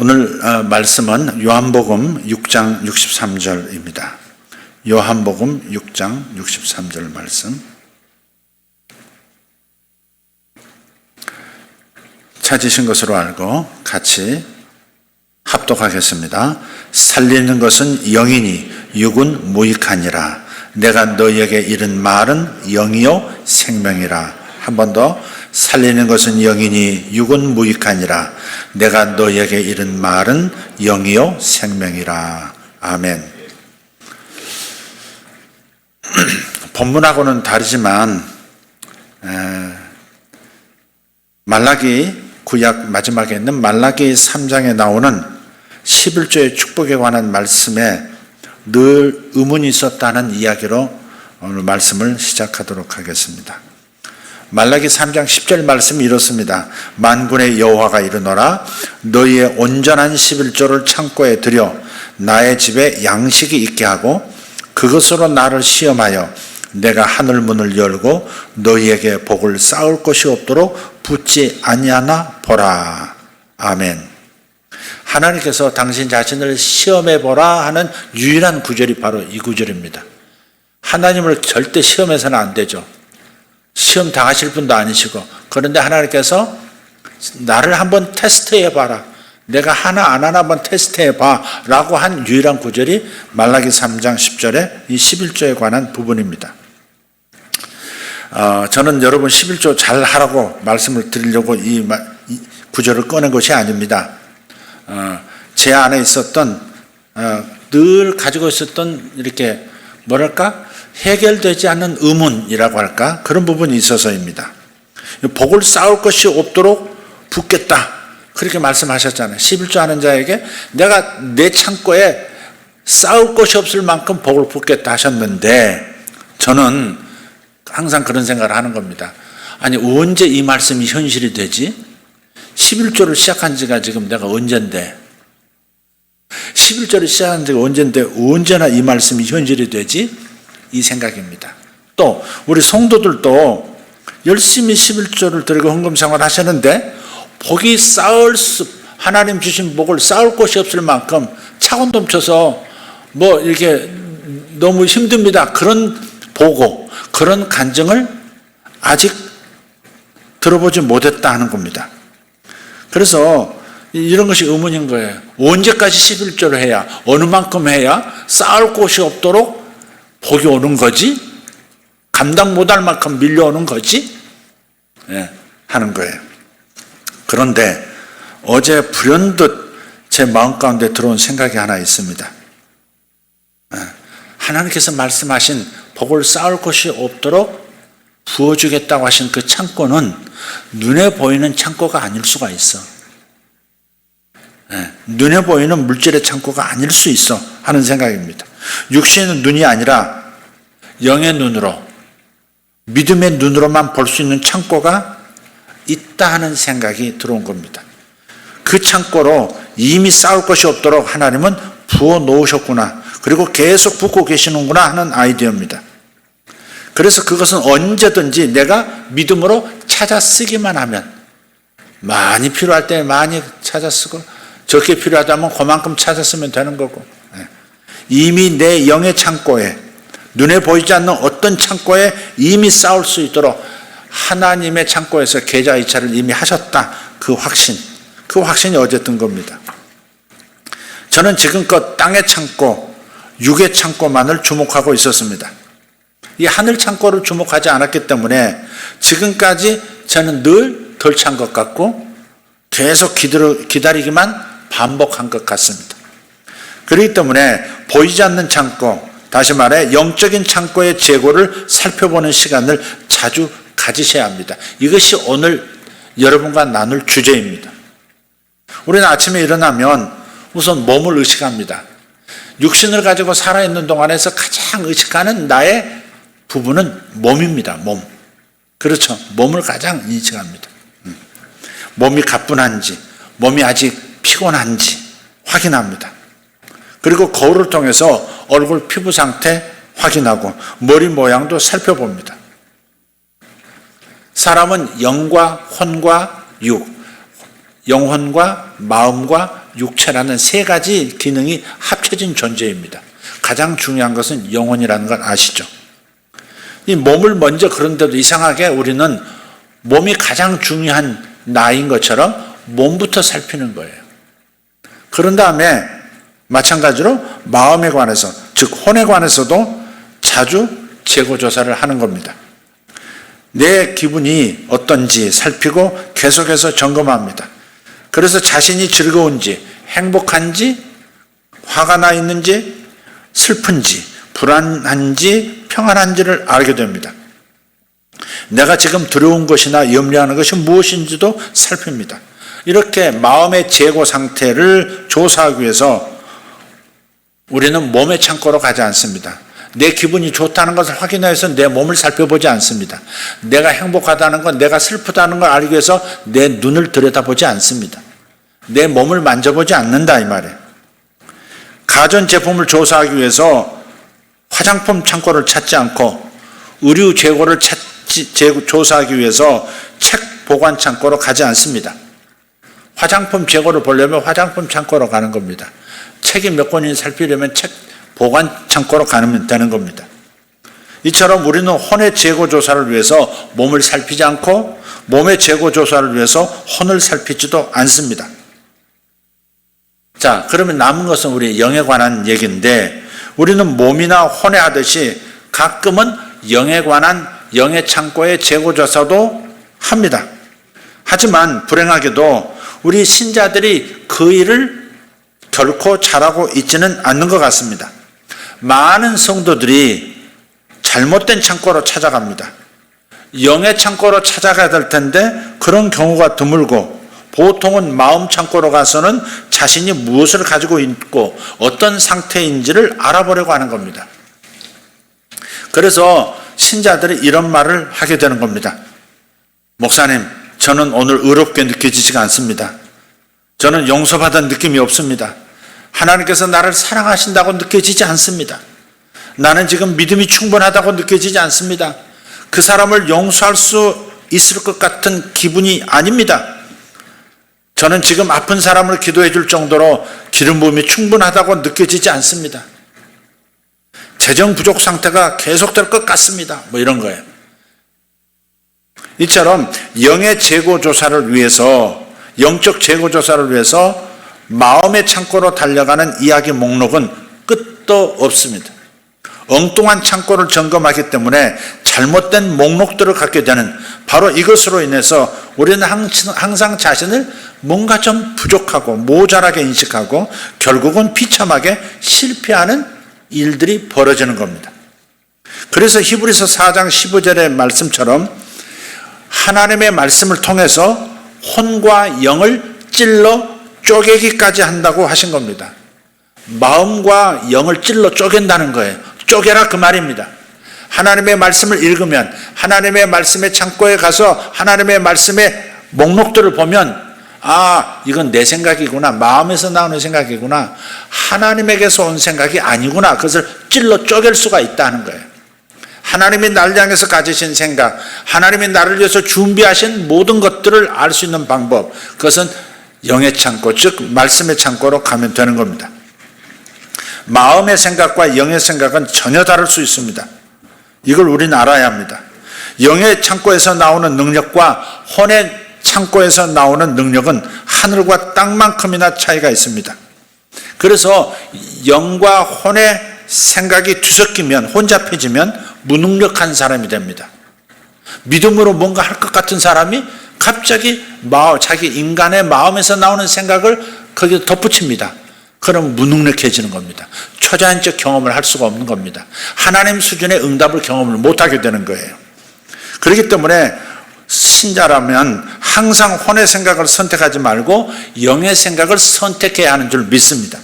오늘 말씀은 요한복음 6장 63절입니다. 요한복음 6장 63절 말씀. 찾으신 것으로 알고 같이 합독하겠습니다. 살리는 것은 영이니 육은 무익하니라. 내가 너희에게 이른 말은 영이요 생명이라. 한 번 더. 살리는 것은 영이니 육은 무익하니라. 내가 너희에게 이른 말은 영이요 생명이라. 아멘. 본문하고는 다르지만 말라기 구약 마지막에 있는 말라기 3장에 나오는 11조의 축복에 관한 말씀에 늘 의문이 있었다는 이야기로 오늘 말씀을 시작하도록 하겠습니다. 말라기 3장 10절 말씀이 이렇습니다. 만군의 여호와가 이르노라. 너희의 온전한 11조를 창고에 들여 나의 집에 양식이 있게 하고 그것으로 나를 시험하여 내가 하늘 문을 열고 너희에게 복을 쌓을 것이 없도록 붙지 아니하나 보라. 아멘. 하나님께서 당신 자신을 시험해 보라 하는 유일한 구절이 바로 이 구절입니다. 하나님을 절대 시험해서는 안 되죠. 시험 당하실 분도 아니시고, 그런데 하나님께서 나를 한번 테스트해 봐라. 내가 하나 안 하나 한번 테스트해 봐 라고 한 유일한 구절이 말라기 3장 10절에 이 11조에 관한 부분입니다. 저는 여러분 11조 잘 하라고 말씀을 드리려고 이 구절을 꺼낸 것이 아닙니다. 제 안에 있었던 늘 가지고 있었던 이렇게 뭐랄까 해결되지 않는 의문이라고 할까 그런 부분이 있어서입니다. 복을 쌓을 것이 없도록 붓겠다 그렇게 말씀하셨잖아요. 11조 하는 자에게 내가 내 창고에 쌓을 것이 없을 만큼 복을 붓겠다 하셨는데, 저는 항상 그런 생각을 하는 겁니다. 아니 언제 이 말씀이 현실이 되지? 11조를 시작한 지가 지금 내가 언젠데, 11조를 시작한 지가 언젠데 언제나 이 말씀이 현실이 되지? 이 생각입니다. 또 우리 성도들도 열심히 11조를 드리고 헌금 생활을 하시는데 복이 하나님 주신 복을 쌓을 곳이 없을 만큼 차고 넘쳐서 뭐 이렇게 너무 힘듭니다. 그런 보고 그런 간증을 아직 들어보지 못했다 하는 겁니다. 그래서 이런 것이 의문인 거예요. 언제까지 11조를 해야, 어느 만큼 해야 쌓을 곳이 없도록 복이 오는 거지? 감당 못할 만큼 밀려오는 거지? 하는 거예요. 그런데 어제 불현듯 제 마음 가운데 들어온 생각이 하나 있습니다. 하나님께서 말씀하신 복을 쌓을 것이 없도록 부어주겠다고 하신 그 창고는 눈에 보이는 창고가 아닐 수가 있어. 눈에 보이는 물질의 창고가 아닐 수 있어 하는 생각입니다. 육신의 눈이 아니라 영의 눈으로, 믿음의 눈으로만 볼 수 있는 창고가 있다 하는 생각이 들어온 겁니다. 그 창고로 이미 쌓을 것이 없도록 하나님은 부어 놓으셨구나, 그리고 계속 붓고 계시는구나 하는 아이디어입니다. 그래서 그것은 언제든지 내가 믿음으로 찾아 쓰기만 하면, 많이 필요할 때 많이 찾아 쓰고 적게 필요하다면 그만큼 찾아 쓰면 되는 거고, 이미 내 영의 창고에, 눈에 보이지 않는 어떤 창고에 이미 쌓을 수 있도록 하나님의 창고에서 계좌이체를 이미 하셨다. 그 확신이 어제 든 겁니다. 저는 지금껏 땅의 창고, 육의 창고만을 주목하고 있었습니다. 이 하늘 창고를 주목하지 않았기 때문에 지금까지 저는 늘 덜 찬 것 같고 계속 기다리기만 반복한 것 같습니다. 그렇기 때문에 보이지 않는 창고, 다시 말해 영적인 창고의 재고를 살펴보는 시간을 자주 가지셔야 합니다. 이것이 오늘 여러분과 나눌 주제입니다. 우리는 아침에 일어나면 우선 몸을 의식합니다. 육신을 가지고 살아있는 동안에서 가장 의식하는 나의 부분은 몸입니다. 몸. 그렇죠. 몸을 가장 인식합니다. 몸이 가뿐한지, 몸이 아직 피곤한지 확인합니다. 그리고 거울을 통해서 얼굴 피부 상태 확인하고 머리 모양도 살펴봅니다. 사람은 영과 혼과 육, 영혼과 마음과 육체라는 세 가지 기능이 합쳐진 존재입니다. 가장 중요한 것은 영혼이라는 걸 아시죠? 이 몸을 먼저, 그런데도 이상하게 우리는 몸이 가장 중요한 나인 것처럼 몸부터 살피는 거예요. 그런 다음에 마찬가지로 마음에 관해서, 즉 혼에 관해서도 자주 재고조사를 하는 겁니다. 내 기분이 어떤지 살피고 계속해서 점검합니다. 그래서 자신이 즐거운지, 행복한지, 화가 나 있는지, 슬픈지, 불안한지, 평안한지를 알게 됩니다. 내가 지금 두려운 것이나 염려하는 것이 무엇인지도 살핍니다. 이렇게 마음의 재고 상태를 조사하기 위해서 우리는 몸의 창고로 가지 않습니다. 내 기분이 좋다는 것을 확인해서 내 몸을 살펴보지 않습니다. 내가 행복하다는 것, 내가 슬프다는 걸 알기 위해서 내 눈을 들여다보지 않습니다. 내 몸을 만져보지 않는다 이 말이에요. 가전제품을 조사하기 위해서 화장품 창고를 찾지 않고 의류 재고를 조사하기 위해서 책 보관 창고로 가지 않습니다. 화장품 재고를 보려면 화장품 창고로 가는 겁니다. 책이 몇 권인지 살피려면 책 보관 창고로 가면 되는 겁니다. 이처럼 우리는 혼의 재고 조사를 위해서 몸을 살피지 않고 몸의 재고 조사를 위해서 혼을 살피지도 않습니다. 자, 그러면 남은 것은 우리 영에 관한 얘기인데, 우리는 몸이나 혼에 하듯이 가끔은 영에 관한 영의 창고의 재고 조사도 합니다. 하지만 불행하게도 우리 신자들이 그 일을 결코 잘하고 있지는 않는 것 같습니다. 많은 성도들이 잘못된 창고로 찾아갑니다. 영의 창고로 찾아가야 될 텐데 그런 경우가 드물고, 보통은 마음 창고로 가서는 자신이 무엇을 가지고 있고 어떤 상태인지를 알아보려고 하는 겁니다. 그래서 신자들이 이런 말을 하게 되는 겁니다. 목사님, 저는 오늘 의롭게 느껴지지가 않습니다. 저는 용서받은 느낌이 없습니다. 하나님께서 나를 사랑하신다고 느껴지지 않습니다. 나는 지금 믿음이 충분하다고 느껴지지 않습니다. 그 사람을 용서할 수 있을 것 같은 기분이 아닙니다. 저는 지금 아픈 사람을 기도해 줄 정도로 기름 부음이 충분하다고 느껴지지 않습니다. 재정 부족 상태가 계속될 것 같습니다. 뭐 이런 거예요. 이처럼 영의 재고 조사를 위해서, 영적 재고 조사를 위해서 마음의 창고로 달려가는 이야기 목록은 끝도 없습니다. 엉뚱한 창고를 점검하기 때문에 잘못된 목록들을 갖게 되는, 바로 이것으로 인해서 우리는 항상 자신을 뭔가 좀 부족하고 모자라게 인식하고 결국은 비참하게 실패하는 일들이 벌어지는 겁니다. 그래서 히브리서 4장 15절의 말씀처럼 하나님의 말씀을 통해서 혼과 영을 찔러 쪼개기까지 한다고 하신 겁니다. 마음과 영을 찔러 쪼갠다는 거예요. 쪼개라 그 말입니다. 하나님의 말씀을 읽으면, 하나님의 말씀의 창고에 가서 하나님의 말씀의 목록들을 보면, 아, 이건 내 생각이구나, 마음에서 나오는 생각이구나, 하나님에게서 온 생각이 아니구나, 그것을 찔러 쪼갤 수가 있다는 거예요. 하나님이 나를 향해서 가지신 생각, 하나님이 나를 위해서 준비하신 모든 것들을 알 수 있는 방법, 그것은 영의 창고, 즉 말씀의 창고로 가면 되는 겁니다. 마음의 생각과 영의 생각은 전혀 다를 수 있습니다. 이걸 우리는 알아야 합니다. 영의 창고에서 나오는 능력과 혼의 창고에서 나오는 능력은 하늘과 땅만큼이나 차이가 있습니다. 그래서 영과 혼의 생각이 뒤섞이면, 혼잡해지면 무능력한 사람이 됩니다. 믿음으로 뭔가 할 것 같은 사람이 갑자기 자기 인간의 마음에서 나오는 생각을 거기에 덧붙입니다. 그럼 무능력해지는 겁니다. 초자연적 경험을 할 수가 없는 겁니다. 하나님 수준의 응답을 경험을 못하게 되는 거예요. 그렇기 때문에 신자라면 항상 혼의 생각을 선택하지 말고 영의 생각을 선택해야 하는 줄 믿습니다.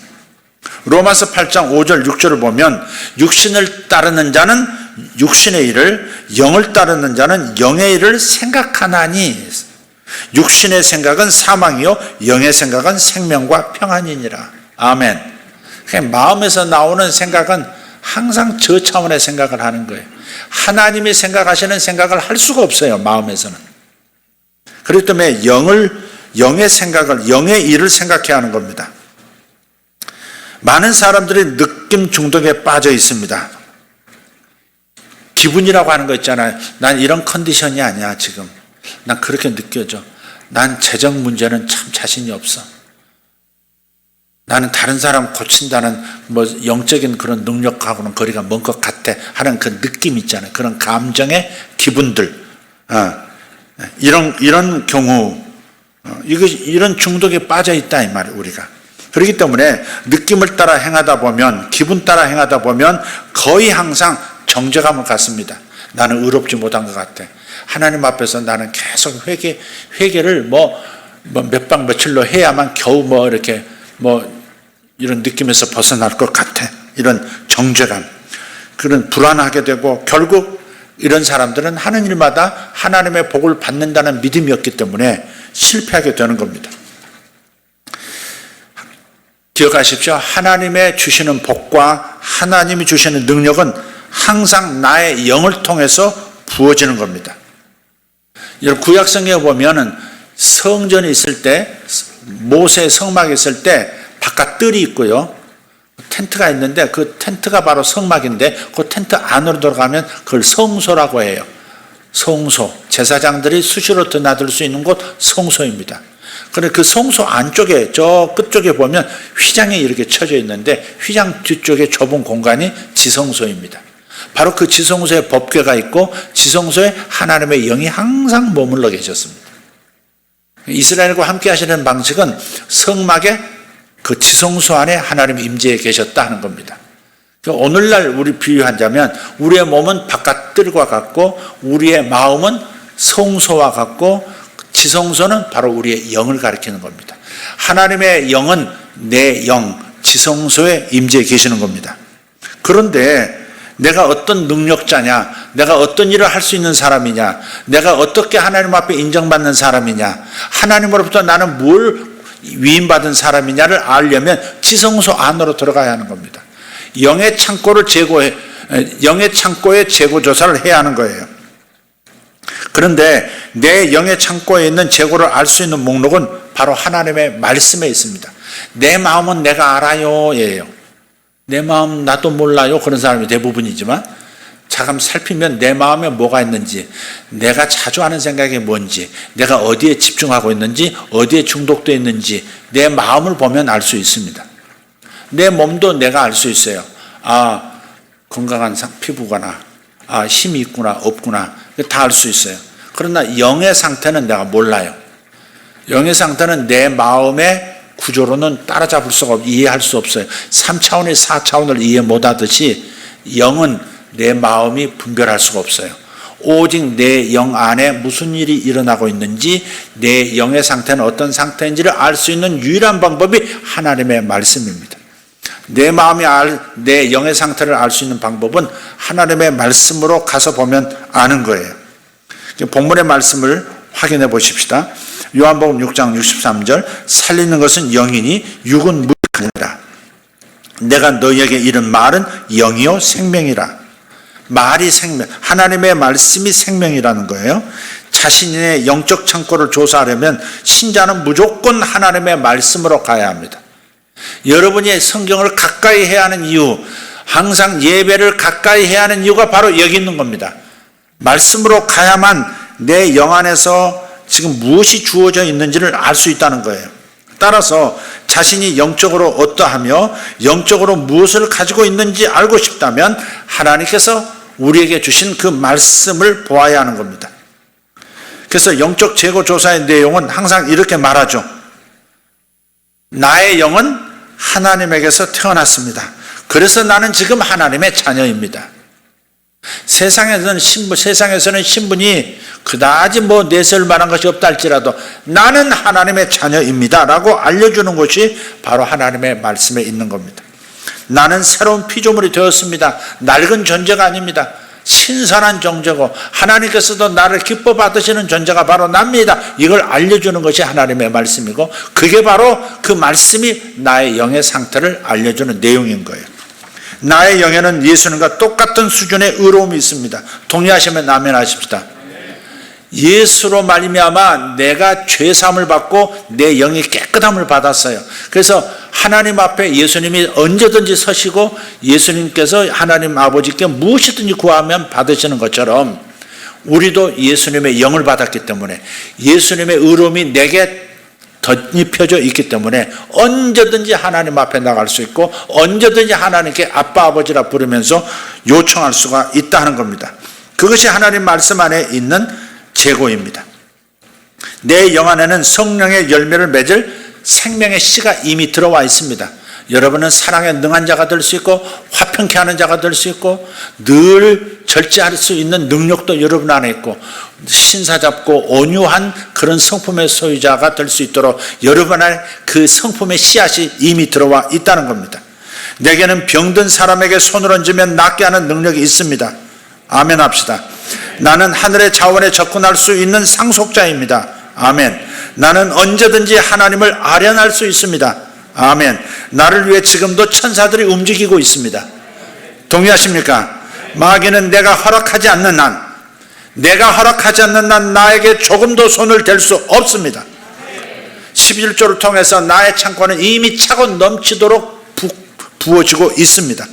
로마서 8장 5절 6절을 보면, 육신을 따르는 자는 육신의 일을, 영을 따르는 자는 영의 일을 생각하나니 육신의 생각은 사망이요 영의 생각은 생명과 평안이니라. 아멘. 마음에서 나오는 생각은 항상 저 차원의 생각을 하는 거예요. 하나님이 생각하시는 생각을 할 수가 없어요, 마음에서는. 그렇기 때문에 영의 생각을, 영의 일을 생각해야 하는 겁니다. 많은 사람들이 느낌 중독에 빠져 있습니다. 기분이라고 하는 거 있잖아요. 난 이런 컨디션이 아니야 지금. 난 그렇게 느껴져. 난 재정 문제는 참 자신이 없어. 나는 다른 사람 고친다는 뭐 영적인 그런 능력하고는 거리가 먼 것 같아 하는 그 느낌 있잖아요. 그런 감정의 기분들, 이런 경우, 이런 중독에 빠져 있다 이 말이에요 우리가. 그렇기 때문에 느낌을 따라 행하다 보면, 기분 따라 행하다 보면 거의 항상 정죄감을 갖습니다. 나는 의롭지 못한 것 같아. 하나님 앞에서 나는 계속 회개를 몇 박 며칠로 해야만 겨우 이렇게 이런 느낌에서 벗어날 것 같아. 이런 정죄감, 그런 불안하게 되고, 결국 이런 사람들은 하는 일마다 하나님의 복을 받는다는 믿음이 없기 때문에 실패하게 되는 겁니다. 기억하십시오. 하나님의 주시는 복과 하나님이 주시는 능력은 항상 나의 영을 통해서 부어지는 겁니다. 여러분, 구약성경에 보면은 성전이 있을 때, 모세 성막이 있을 때 바깥 뜰이 있고요, 텐트가 있는데 그 텐트가 바로 성막인데 그 텐트 안으로 들어가면 그걸 성소라고 해요. 성소, 제사장들이 수시로 드나들 수 있는 곳 성소입니다. 그런데 그 성소 안쪽에, 저 끝쪽에 보면 휘장이 이렇게 쳐져 있는데 휘장 뒤쪽에 좁은 공간이 지성소입니다. 바로 그 지성소에 법궤가 있고 지성소에 하나님의 영이 항상 머물러 계셨습니다. 이스라엘과 함께 하시는 방식은 성막의 그 지성소 안에 하나님이 임재해 계셨다 하는 겁니다. 오늘날 우리 비유하자면 우리의 몸은 바깥 뜰과 같고 우리의 마음은 성소와 같고 지성소는 바로 우리의 영을 가리키는 겁니다. 하나님의 영은 내 영, 지성소에 임재해 계시는 겁니다. 그런데 내가 어떤 능력자냐, 내가 어떤 일을 할 수 있는 사람이냐, 내가 어떻게 하나님 앞에 인정받는 사람이냐, 하나님으로부터 나는 뭘 위임받은 사람이냐를 알려면 지성소 안으로 들어가야 하는 겁니다. 영의 창고의 재고 조사를 해야 하는 거예요. 그런데 내 영의 창고에 있는 재고를 알 수 있는 목록은 바로 하나님의 말씀에 있습니다. 내 마음은 내가 알아요 예요. 내 마음 나도 몰라요. 그런 사람이 대부분이지만 잠깐 살피면 내 마음에 뭐가 있는지, 내가 자주 하는 생각이 뭔지, 내가 어디에 집중하고 있는지, 어디에 중독되어 있는지 내 마음을 보면 알 수 있습니다. 내 몸도 내가 알 수 있어요. 아, 건강한 피부구나, 아, 힘이 있구나 없구나, 다 알 수 있어요. 그러나 영의 상태는 내가 몰라요. 영의 상태는 내 마음의 구조로는 따라잡을 수가 없고 이해할 수 없어요. 3차원의 4차원을 이해 못하듯이 영은 내 마음이 분별할 수가 없어요. 오직 내 영 안에 무슨 일이 일어나고 있는지, 내 영의 상태는 어떤 상태인지를 알 수 있는 유일한 방법이 하나님의 말씀입니다. 내 영의 상태를 알 수 있는 방법은 하나님의 말씀으로 가서 보면 아는 거예요. 본문의 말씀을 확인해 보십시다. 요한복음 6장 63절, 살리는 것은 영이니 육은 무익하니라. 내가 너희에게 이른 말은 영이요 생명이라. 말이 생명, 하나님의 말씀이 생명이라는 거예요. 자신의 영적 창고를 조사하려면 신자는 무조건 하나님의 말씀으로 가야 합니다. 여러분이 성경을 가까이 해야 하는 이유, 항상 예배를 가까이 해야 하는 이유가 바로 여기 있는 겁니다. 말씀으로 가야만 내 영 안에서 지금 무엇이 주어져 있는지를 알 수 있다는 거예요. 따라서 자신이 영적으로 어떠하며 영적으로 무엇을 가지고 있는지 알고 싶다면 하나님께서 우리에게 주신 그 말씀을 보아야 하는 겁니다. 그래서 영적 재고 조사의 내용은 항상 이렇게 말하죠. 나의 영은 하나님에게서 태어났습니다. 그래서 나는 지금 하나님의 자녀입니다. 세상에서는 신분이 그다지 내세울 만한 것이 없다 할지라도 나는 하나님의 자녀입니다 라고 알려주는 것이 바로 하나님의 말씀에 있는 겁니다. 나는 새로운 피조물이 되었습니다. 낡은 존재가 아닙니다. 신선한 존재고 하나님께서도 나를 기뻐 받으시는 존재가 바로 납니다. 이걸 알려주는 것이 하나님의 말씀이고, 그게 바로 그 말씀이 나의 영의 상태를 알려주는 내용인 거예요. 나의 영에는 예수님과 똑같은 수준의 의로움이 있습니다. 동의하시면 아멘 하십시다. 예수로 말미암아 내가 죄사함을 받고 내 영이 깨끗함을 받았어요. 그래서 하나님 앞에 예수님이 언제든지 서시고 예수님께서 하나님 아버지께 무엇이든지 구하면 받으시는 것처럼 우리도 예수님의 영을 받았기 때문에 예수님의 의로움이 내게 덧입혀져 있기 때문에 언제든지 하나님 앞에 나갈 수 있고 언제든지 하나님께 아빠 아버지라 부르면서 요청할 수가 있다는 겁니다. 그것이 하나님 말씀 안에 있는 재고입니다. 내 영 안에는 성령의 열매를 맺을 생명의 씨가 이미 들어와 있습니다. 여러분은 사랑에 능한 자가 될 수 있고 화평케 하는 자가 될 수 있고 늘 절제할 수 있는 능력도 여러분 안에 있고 신사잡고 온유한 그런 성품의 소유자가 될 수 있도록 여러분 안에 그 성품의 씨앗이 이미 들어와 있다는 겁니다. 내게는 병든 사람에게 손을 얹으면 낫게 하는 능력이 있습니다. 아멘 합시다. 나는 하늘의 자원에 접근할 수 있는 상속자입니다. 아멘. 나는 언제든지 하나님을 아련할 수 있습니다. 아멘. 나를 위해 지금도 천사들이 움직이고 있습니다. 동의하십니까? 마귀는 내가 허락하지 않는 한 나에게 조금도 손을 댈 수 없습니다. 11조를 통해서 나의 창고는 이미 차고 넘치도록 부어지고 있습니다.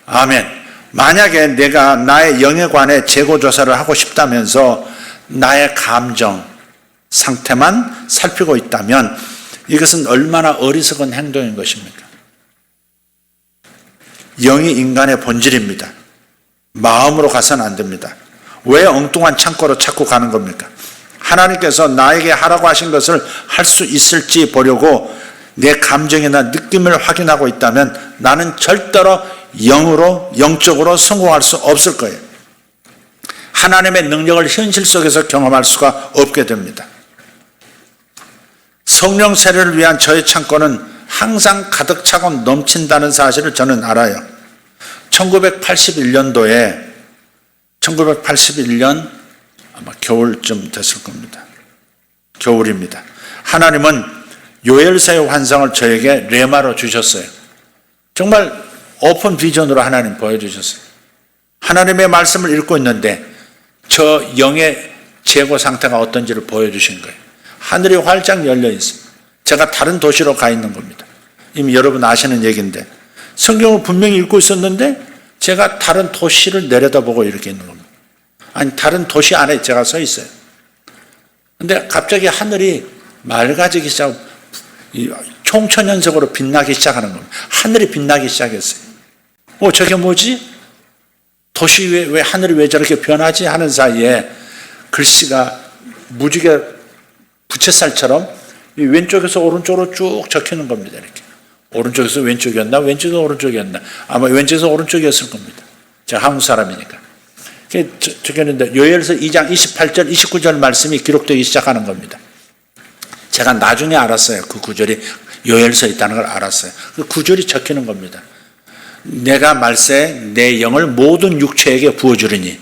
아멘. 만약에 내가 나의 영에 관해 재고조사를 하고 싶다면서 나의 감정 상태만 살피고 있다면 이것은 얼마나 어리석은 행동인 것입니까? 영이 인간의 본질입니다. 마음으로 가서는 안 됩니다. 왜 엉뚱한 창고로 자꾸 가는 겁니까? 하나님께서 나에게 하라고 하신 것을 할 수 있을지 보려고 내 감정이나 느낌을 확인하고 있다면 나는 절대로 영적으로 성공할 수 없을 거예요. 하나님의 능력을 현실 속에서 경험할 수가 없게 됩니다. 성령 세례를 위한 저의 창고는 항상 가득 차고 넘친다는 사실을 저는 알아요. 1981년도에 1981년 아마 겨울쯤 됐을 겁니다. 겨울입니다. 하나님은 요엘서의 환상을 저에게 레마로 주셨어요. 정말 오픈 비전으로 하나님 보여주셨어요. 하나님의 말씀을 읽고 있는데 저 영의 재고 상태가 어떤지를 보여주신 거예요. 하늘이 활짝 열려 있어요. 제가 다른 도시로 가 있는 겁니다. 이미 여러분 아시는 얘기인데 성경을 분명히 읽고 있었는데 제가 다른 도시를 내려다보고 이렇게 있는 겁니다. 아니 다른 도시 안에 제가 서 있어요. 근데 갑자기 하늘이 맑아지기 시작하고 총천연색으로 빛나기 시작하는 겁니다. 하늘이 빛나기 시작했어요. 저게 뭐지? 도시 왜 하늘이 왜 저렇게 변하지? 하는 사이에 글씨가 무지개 부채살처럼 왼쪽에서 오른쪽으로 쭉 적히는 겁니다. 이렇게 오른쪽에서 왼쪽이었나 왼쪽에서 오른쪽이었나 아마 왼쪽에서 오른쪽이었을 겁니다. 제가 한국 사람이니까. 적혔는데 요엘서 2장 28절 29절 말씀이 기록되기 시작하는 겁니다. 제가 나중에 알았어요. 그 구절이 요엘서에 있다는 걸 알았어요. 그 구절이 적히는 겁니다. 내가 말세 내 영을 모든 육체에게 부어주리니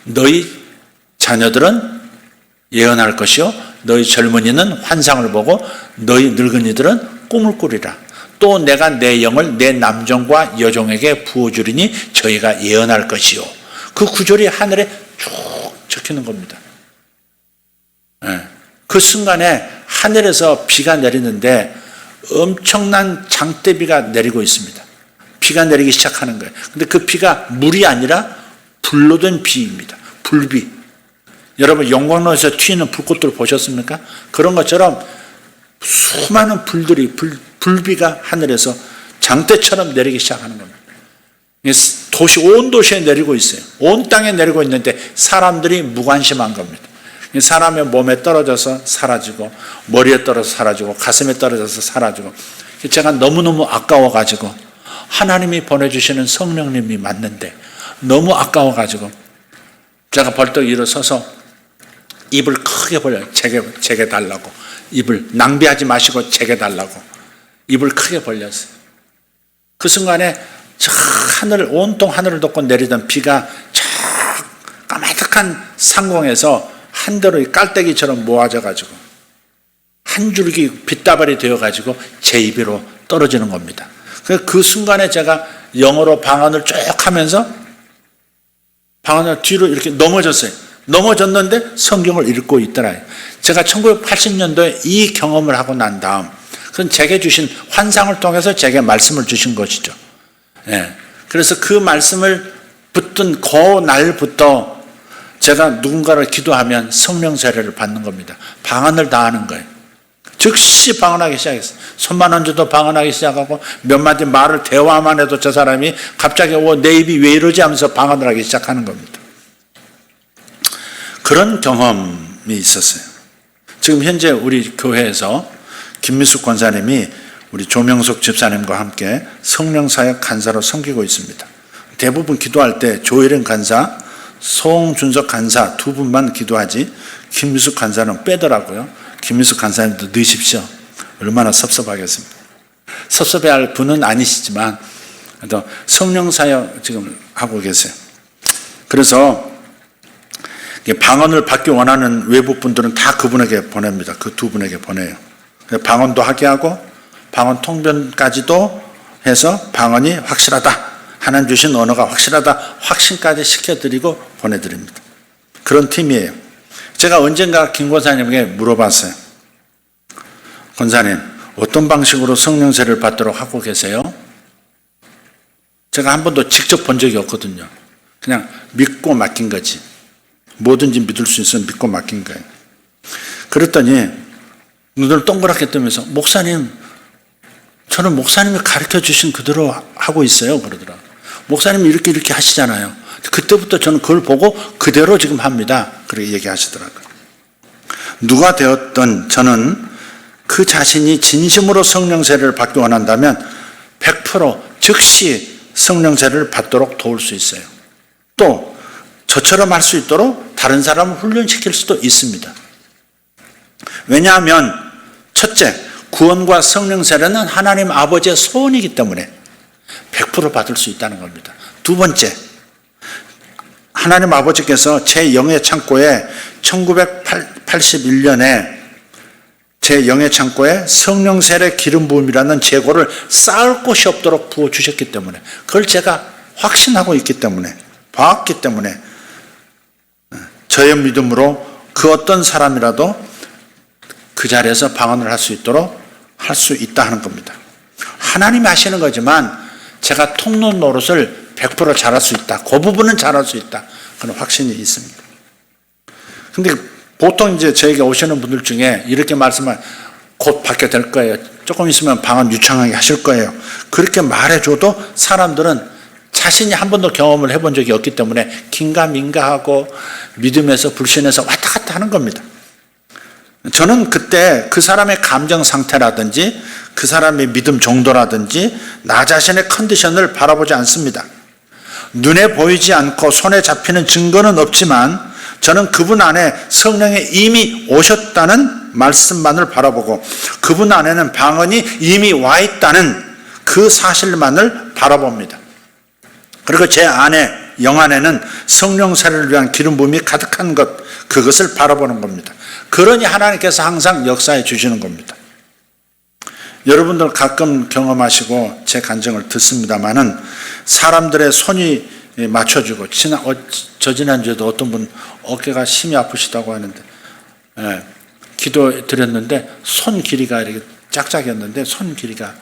너희 자녀들은 예언할 것이요 너희 젊은이는 환상을 보고 너희 늙은이들은 꿈을 꾸리라. 또 내가 내 영을 내 남종과 여종에게 부어주리니 저희가 예언할 것이요. 그 구절이 하늘에 쭉 적히는 겁니다. 그 순간에 하늘에서 비가 내리는데 엄청난 장대비가 내리고 있습니다. 비가 내리기 시작하는 거예요. 근데 그 비가 물이 아니라 불로 된 비입니다. 불비. 여러분 영광로에서 튀는 불꽃들 보셨습니까? 그런 것처럼 수많은 불비가 하늘에서 장대처럼 내리기 시작하는 겁니다. 온 도시에 내리고 있어요. 온 땅에 내리고 있는데 사람들이 무관심한 겁니다. 사람의 몸에 떨어져서 사라지고 머리에 떨어져서 사라지고 가슴에 떨어져서 사라지고 제가 너무너무 아까워가지고 하나님이 보내주시는 성령님이 맞는데 너무 아까워가지고 제가 벌떡 일어서서 입을 크게 벌려요. 제게 달라고. 입을 낭비하지 마시고 제게 달라고. 입을 크게 벌렸어요. 그 순간에 저 온통 하늘을 덮고 내리던 비가 저 까마득한 상공에서 한대로 깔때기처럼 모아져가지고 한 줄기 빗다발이 되어가지고 제 입으로 떨어지는 겁니다. 그 순간에 제가 영어로 방언을 쭉 하면서 방언을 뒤로 이렇게 넘어졌어요. 넘어졌는데 성경을 읽고 있더라고요. 제가 1980년도에 이 경험을 하고 난 다음 그건 제게 주신 환상을 통해서 제게 말씀을 주신 것이죠. 예. 그래서 그 말씀을 붙든 그 날부터 제가 누군가를 기도하면 성령 세례를 받는 겁니다. 방언을 다 하는 거예요. 즉시 방언하기 시작했어요. 손만 얹어도 방언하기 시작하고 몇 마디 말을 대화만 해도 저 사람이 갑자기 내 입이 왜 이러지 하면서 방언을 하기 시작하는 겁니다. 그런 경험이 있었어요. 지금 현재 우리 교회에서 김미숙 권사님이 우리 조명석 집사님과 함께 성령사역 간사로 섬기고 있습니다. 대부분 기도할 때 조혜련 간사, 송준석 간사 두 분만 기도하지 김미숙 간사는 빼더라고요. 김미숙 간사님도 넣으십시오. 얼마나 섭섭하겠습니까? 섭섭해할 분은 아니시지만 성령사역 지금 하고 계세요. 그래서 방언을 받기 원하는 외부 분들은 다 그분에게 보냅니다. 그 두 분에게 보내요. 방언도 하게 하고 방언 통변까지도 해서 방언이 확실하다. 하나님 주신 언어가 확실하다. 확신까지 시켜드리고 보내드립니다. 그런 팀이에요. 제가 언젠가 김 권사님에게 물어봤어요. 권사님, 어떤 방식으로 성령 세례를 받도록 하고 계세요? 제가 한 번도 직접 본 적이 없거든요. 그냥 믿고 맡긴 거지. 뭐든지 믿을 수 있으면 믿고 맡긴 거예요. 그랬더니 눈을 동그랗게 뜨면서 목사님, 저는 목사님이 가르쳐 주신 그대로 하고 있어요. 그러더라고요. 목사님이 이렇게 하시잖아요. 그때부터 저는 그걸 보고 그대로 지금 합니다. 그렇게 얘기하시더라고요. 누가 되었든 저는 그 자신이 진심으로 성령 세례를 받기 원한다면 100% 즉시 성령 세례를 받도록 도울 수 있어요. 또 저처럼 할 수 있도록 다른 사람을 훈련시킬 수도 있습니다. 왜냐하면 첫째, 구원과 성령 세례는 하나님 아버지의 소원이기 때문에 100% 받을 수 있다는 겁니다. 두 번째, 하나님 아버지께서 제 영의 창고에 1981년에 제 영의 창고에 성령 세례 기름 부음이라는 재고를 쌓을 곳이 없도록 부어주셨기 때문에 그걸 제가 확신하고 있기 때문에 봤기 때문에 저의 믿음으로 그 어떤 사람이라도 그 자리에서 방언을 할 수 있도록 할 수 있다 하는 겁니다. 하나님이 하시는 거지만 제가 통로 노릇을 100% 잘할 수 있다. 그 부분은 잘할 수 있다. 그런 확신이 있습니다. 근데 보통 이제 저에게 오시는 분들 중에 이렇게 말씀을 곧 받게 될 거예요. 조금 있으면 방언 유창하게 하실 거예요. 그렇게 말해줘도 사람들은 자신이 한 번도 경험을 해본 적이 없기 때문에 긴가민가하고 믿음에서 불신에서 왔다 갔다 하는 겁니다. 저는 그때 그 사람의 감정 상태라든지 그 사람의 믿음 정도라든지 나 자신의 컨디션을 바라보지 않습니다. 눈에 보이지 않고 손에 잡히는 증거는 없지만 저는 그분 안에 성령이 이미 오셨다는 말씀만을 바라보고 그분 안에는 방언이 이미 와 있다는 그 사실만을 바라봅니다. 그리고 제 안에 영 안에는 성령 세례를 위한 기름 부음이 가득한 것, 그것을 바라보는 겁니다. 그러니 하나님께서 항상 역사해 주시는 겁니다. 여러분들 가끔 경험하시고 제 간증을 듣습니다마는 사람들의 손이 맞춰주고 지난주에도 어떤 분 어깨가 심히 아프시다고 하는데 기도 드렸는데 손 길이가 이렇게 짝짝이었는데 손 길이가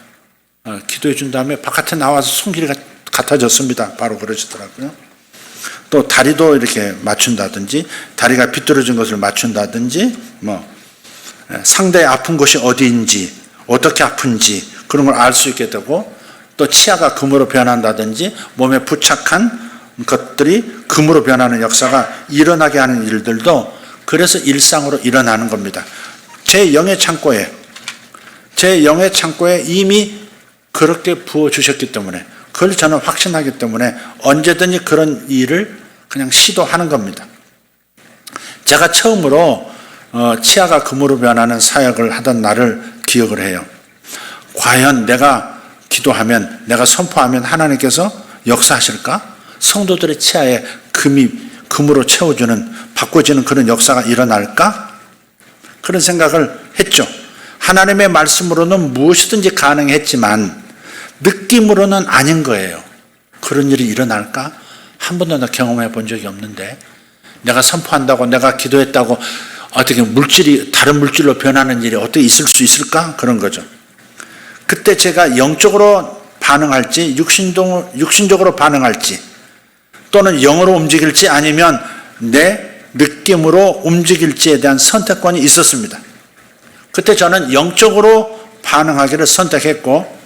기도해 준 다음에 바깥에 나와서 손 길이가 같아졌습니다. 바로 그러시더라고요. 또 다리도 이렇게 맞춘다든지 다리가 비뚤어진 것을 맞춘다든지 상대의 아픈 곳이 어디인지 어떻게 아픈지 그런 걸 알 수 있게 되고 또 치아가 금으로 변한다든지 몸에 부착한 것들이 금으로 변하는 역사가 일어나게 하는 일들도 그래서 일상으로 일어나는 겁니다. 제 영의 창고에 이미 그렇게 부어주셨기 때문에 그걸 저는 확신하기 때문에 언제든지 그런 일을 그냥 시도하는 겁니다. 제가 처음으로 치아가 금으로 변하는 사역을 하던 날을 기억을 해요. 과연 내가 기도하면 내가 선포하면 하나님께서 역사하실까? 성도들의 치아에 금으로 채워주는 바꿔지는 그런 역사가 일어날까? 그런 생각을 했죠. 하나님의 말씀으로는 무엇이든지 가능했지만 느낌으로는 아닌 거예요. 그런 일이 일어날까? 한 번도 나 경험해 본 적이 없는데 내가 선포한다고 내가 기도했다고 어떻게 다른 물질로 변하는 일이 어떻게 있을 수 있을까? 그런 거죠. 그때 제가 영적으로 반응할지 육신적으로 반응할지 또는 영으로 움직일지 아니면 내 느낌으로 움직일지에 대한 선택권이 있었습니다. 그때 저는 영적으로 반응하기를 선택했고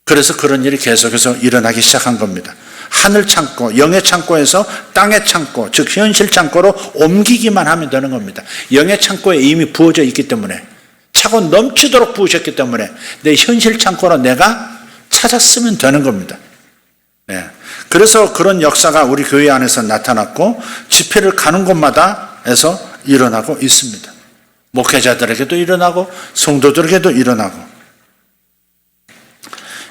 그래서 그런 일이 계속해서 일어나기 시작한 겁니다. 하늘 창고, 영의 창고에서 땅의 창고, 즉 현실 창고로 옮기기만 하면 되는 겁니다. 영의 창고에 이미 부어져 있기 때문에 차고 넘치도록 부으셨기 때문에 내 현실 창고로 내가 찾았으면 되는 겁니다. 그래서 그런 역사가 우리 교회 안에서 나타났고 집회를 가는 곳마다에서 일어나고 있습니다. 목회자들에게도 일어나고 성도들에게도 일어나고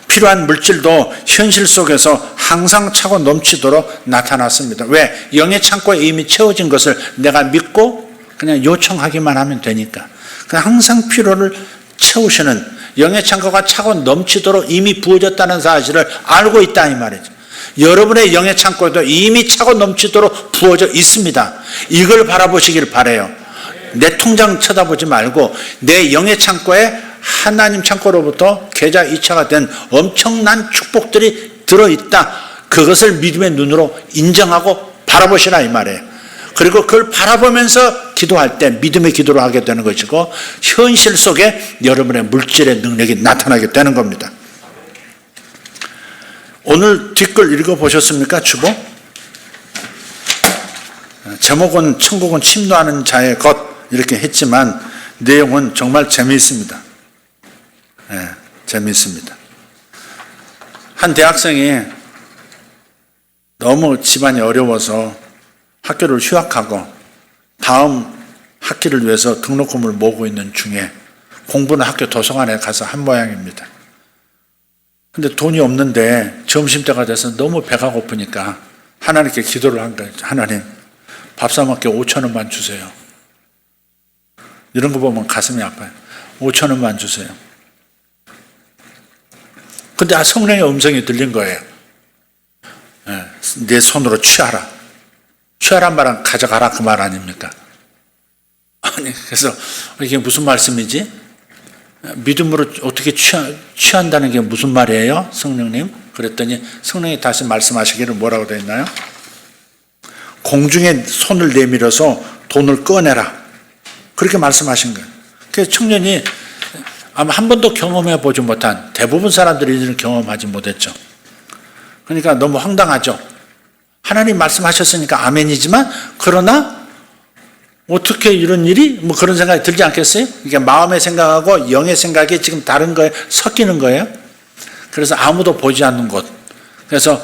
필요한 물질도 현실 속에서 항상 차고 넘치도록 나타났습니다. 왜? 영의 창고에 이미 채워진 것을 내가 믿고 그냥 요청하기만 하면 되니까. 그냥 항상 필요를 채우시는 영의 창고가 차고 넘치도록 이미 부어졌다는 사실을 알고 있다 이 말이죠. 여러분의 영의 창고에도 이미 차고 넘치도록 부어져 있습니다. 이걸 바라보시길 바라요. 내 통장 쳐다보지 말고 내 영의 창고에 하나님 창고로부터 계좌 이체가 된 엄청난 축복들이 들어있다. 그것을 믿음의 눈으로 인정하고 바라보시라 이 말이에요. 그리고 그걸 바라보면서 기도할 때 믿음의 기도를 하게 되는 것이고 현실 속에 여러분의 물질의 능력이 나타나게 되는 겁니다. 오늘 뒷글 읽어보셨습니까? 주보? 제목은 천국은 침노하는 자의 것 이렇게 했지만 내용은 정말 재미있습니다. 재미있습니다. 한 대학생이 너무 집안이 어려워서 학교를 휴학하고 다음 학기를 위해서 등록금을 모으고 있는 중에 공부는 학교 도서관에 가서 한 모양입니다. 근데 돈이 없는데 점심때가 돼서 너무 배가 고프니까 하나님께 기도를 한 거예요. 하나님, 밥 사 먹게 5,000원만 주세요. 이런 거 보면 가슴이 아파요. 5,000원만 주세요. 근데 성령의 음성이 들린 거예요. 내 손으로 취하라. 취하란 말은 가져가라 그 말 아닙니까? 아니, 그래서 이게 무슨 말씀이지? 믿음으로 어떻게 취한다는 게 무슨 말이에요? 성령님? 그랬더니 성령이 다시 말씀하시기를 뭐라고 되어 있나요? 공중에 손을 내밀어서 돈을 꺼내라. 그렇게 말씀하신 거예요. 그래서 청년이 아마 한 번도 경험해 보지 못한 대부분 사람들이 이런 경험하지 못했죠. 그러니까 너무 황당하죠. 하나님 말씀하셨으니까 아멘이지만 그러나 어떻게 이런 일이 뭐 그런 생각이 들지 않겠어요? 이게 마음의 생각하고 영의 생각이 지금 다른 거에 섞이는 거예요. 그래서 아무도 보지 않는 곳. 그래서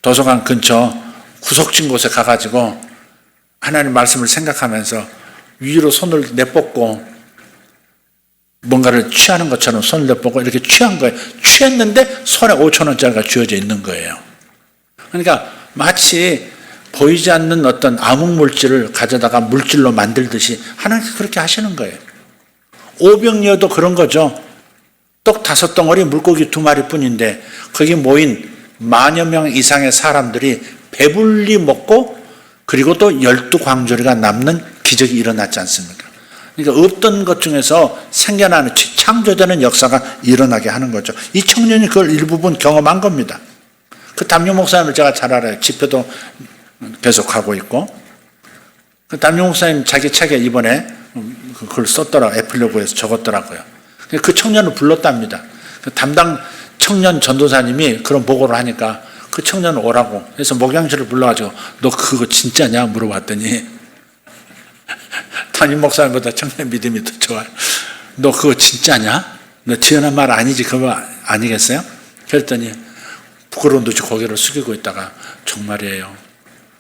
도서관 근처 구석진 곳에 가가지고 하나님 말씀을 생각하면서 위로 손을 내뻗고 뭔가를 취하는 것처럼 손을 내뻗고 이렇게 취한 거예요. 취했는데 손에 5,000원짜리가 쥐어져 있는 거예요. 그러니까 마치 보이지 않는 어떤 암흑물질을 가져다가 물질로 만들듯이 하나님께서 그렇게 하시는 거예요. 오병이어도 그런 거죠. 떡 5덩어리 물고기 2마리 뿐인데 거기 모인 10,000여 명 이상의 사람들이 배불리 먹고 그리고 또 12광주리가 남는 기적이 일어났지 않습니까? 그러니까 없던 것 중에서 생겨나는 창조되는 역사가 일어나게 하는 거죠. 이 청년이 그걸 일부분 경험한 겁니다. 그 담요 목사님을 제가 잘 알아요. 집회도 계속하고 있고 그 담요 목사님 자기 책에 이번에 그걸 썼더라고요. 에필로그에서 적었더라고요. 그 청년을 불렀답니다. 그 담당 청년 전도사님이 그런 보고를 하니까 그 청년을 오라고 해서 목양실을 불러가지고 너 그거 진짜냐 물어봤더니 담임 목사님보다 청년 믿음이 더 좋아요. 너 그거 진짜냐? 너 지어낸 말 아니지 그거 아니겠어요? 그랬더니 부끄러운 듯이 고개를 숙이고 있다가 정말이에요.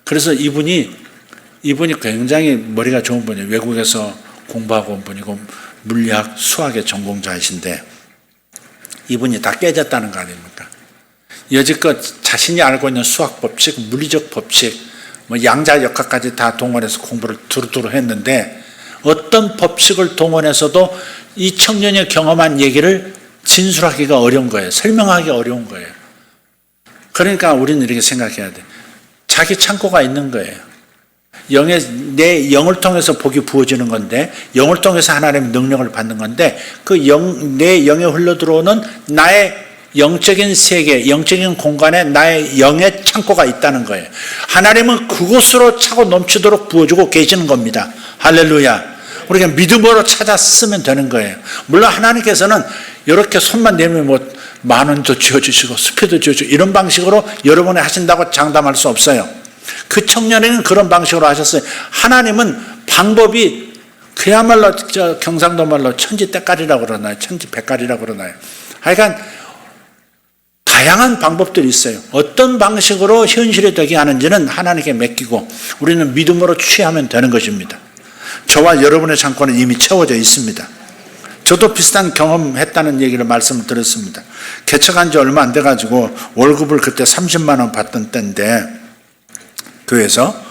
그래서 이분이 굉장히 머리가 좋은 분이에요. 외국에서 공부하고 온 분이고 물리학, 수학의 전공자이신데 이분이 다 깨졌다는 거 아닙니까? 여지껏 자신이 알고 있는 수학 법칙, 물리적 법칙, 뭐 양자역학까지 다 동원해서 공부를 두루두루 했는데 어떤 법칙을 동원해서도 이 청년이 경험한 얘기를 진술하기가 어려운 거예요. 설명하기 어려운 거예요. 그러니까 우리는 이렇게 생각해야 돼. 자기 창고가 있는 거예요. 내 영을 통해서 복이 부어지는 건데, 영을 통해서 하나님의 능력을 받는 건데, 내 영에 흘러들어오는 나의 영적인 세계, 영적인 공간에 나의 영의 창고가 있다는 거예요. 하나님은 그곳으로 차고 넘치도록 부어주고 계시는 겁니다. 할렐루야. 우리가 믿음으로 찾아 쓰면 되는 거예요. 물론 하나님께서는 이렇게 손만 내밀면 뭐 10,000원도 지어주시고 수표도 지어주시고 이런 방식으로 여러분이 하신다고 장담할 수 없어요. 그 청년에는 그런 방식으로 하셨어요. 하나님은 방법이 그야말로 경상도 말로 천지때깔이라고 그러나요? 천지백깔이라고 그러나요? 하여간 다양한 방법들이 있어요. 어떤 방식으로 현실에 되게 하는지는 하나님께 맡기고 우리는 믿음으로 취하면 되는 것입니다. 저와 여러분의 창고는 이미 채워져 있습니다. 저도 비슷한 경험했다는 얘기를 말씀을 드렸습니다. 개척한 지 얼마 안 돼가지고 월급을 그때 30만 원 받던 때인데 교회에서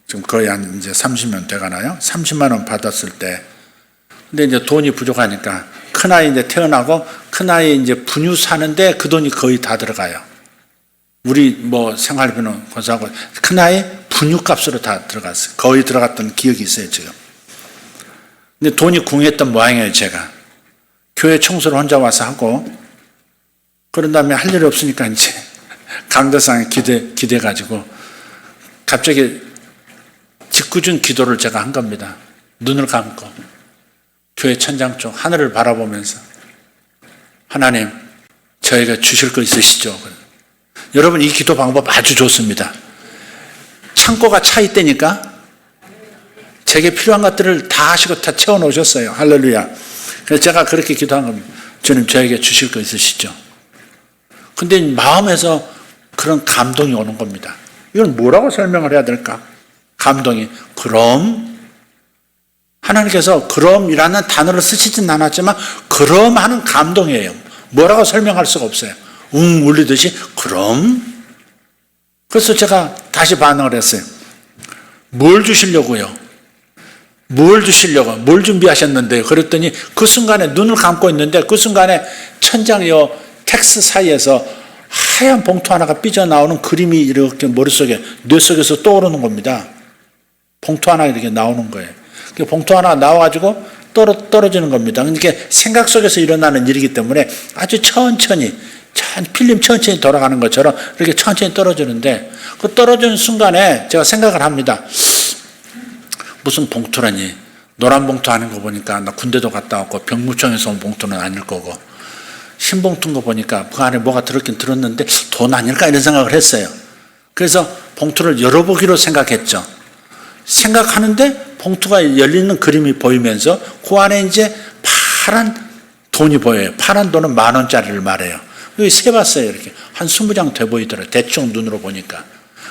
지금 거의 한 이제 30년 돼가나요? 30만 원 받았을 때 근데 이제 돈이 부족하니까 큰아이 이제 태어나고 큰아이 이제 분유 사는데 그 돈이 거의 다 들어가요. 우리 뭐 생활비는 고사하고 큰아이 분유 값으로 다 들어갔어요. 거의 들어갔던 기억이 있어요, 지금. 근데 돈이 궁했던 모양이에요, 제가. 교회 청소를 혼자 와서 하고, 그런 다음에 할 일이 없으니까 이제 강대상에 기대가지고, 갑자기 짓궂은 기도를 제가 한 겁니다. 눈을 감고, 교회 천장 쪽 하늘을 바라보면서, 하나님, 저희가 주실 거 있으시죠? 여러분, 이 기도 방법 아주 좋습니다. 창고가 차 있다니까, 제게 필요한 것들을 다 하시고 다 채워놓으셨어요. 할렐루야. 그래서 제가 그렇게 기도한 겁니다. 주님 저에게 주실 거 있으시죠? 근데 마음에서 그런 감동이 오는 겁니다. 이건 뭐라고 설명을 해야 될까? 감동이. 그럼 하나님께서 그럼이라는 단어를 쓰시진 않았지만 그럼 하는 감동이에요. 뭐라고 설명할 수가 없어요. 울리듯이 그럼. 그래서 제가 다시 반응을 했어요. 뭘 주시려고요? 뭘 주시려고? 뭘 준비하셨는데요? 그랬더니 그 순간에 눈을 감고 있는데 그 순간에 천장 요 텍스 사이에서 하얀 봉투 하나가 삐져나오는 그림이 이렇게 머릿속에 뇌 속에서 떠오르는 겁니다. 봉투 하나 이렇게 나오는 거예요. 봉투 하나 나와가지고 떨어지는 겁니다. 그러니까 생각 속에서 일어나는 일이기 때문에 아주 천천히 필름 천천히 돌아가는 것처럼 이렇게 천천히 떨어지는데 그 떨어지는 순간에 제가 생각을 합니다. 무슨 봉투라니. 노란 봉투 하는 거 보니까 나 군대도 갔다 왔고 병무청에서 온 봉투는 아닐 거고 흰 봉투인 거 보니까 그 안에 뭐가 들었긴 들었는데 돈 아닐까 이런 생각을 했어요. 그래서 봉투를 열어보기로 생각했죠. 생각하는데 봉투가 열리는 그림이 보이면서 그 안에 이제 파란 돈이 보여요. 파란 돈은 10,000원짜리를 말해요. 여기 세봤어요. 이렇게 한 20장 돼 보이더라고요. 대충 눈으로 보니까.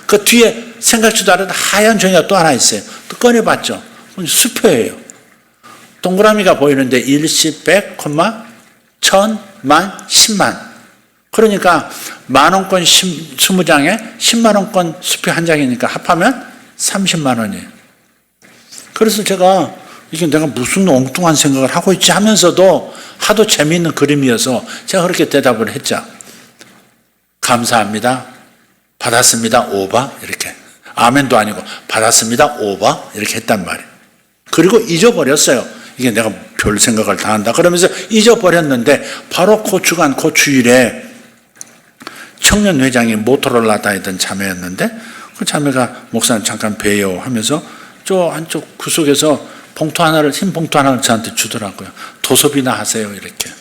그 뒤에 생각지도 않은 하얀 종이가 또 하나 있어요. 또 꺼내봤죠. 수표예요. 동그라미가 보이는데 일시, 백, 콤마, 천, 만, 10만. 그러니까 10,000원권 20장에 10만원권 수표 한 장이니까 합하면 30만 원이에요. 그래서 제가 이게 내가 무슨 엉뚱한 생각을 하고 있지 하면서도 하도 재미있는 그림이어서 제가 그렇게 대답을 했죠. 감사합니다. 받았습니다. 오바 이렇게. 아멘도 아니고 받았습니다. 오바 이렇게 했단 말이에요. 그리고 잊어버렸어요. 이게 내가 별 생각을 다 한다 그러면서 잊어버렸는데 바로 그 주간 그 주일에 청년회장이 모토로라 다니던 자매였는데 그 자매가 목사님 잠깐 뵈요 하면서 저 한쪽 구석에서 봉투 하나를 흰 봉투 하나를 저한테 주더라고요. 도섭이나 하세요 이렇게.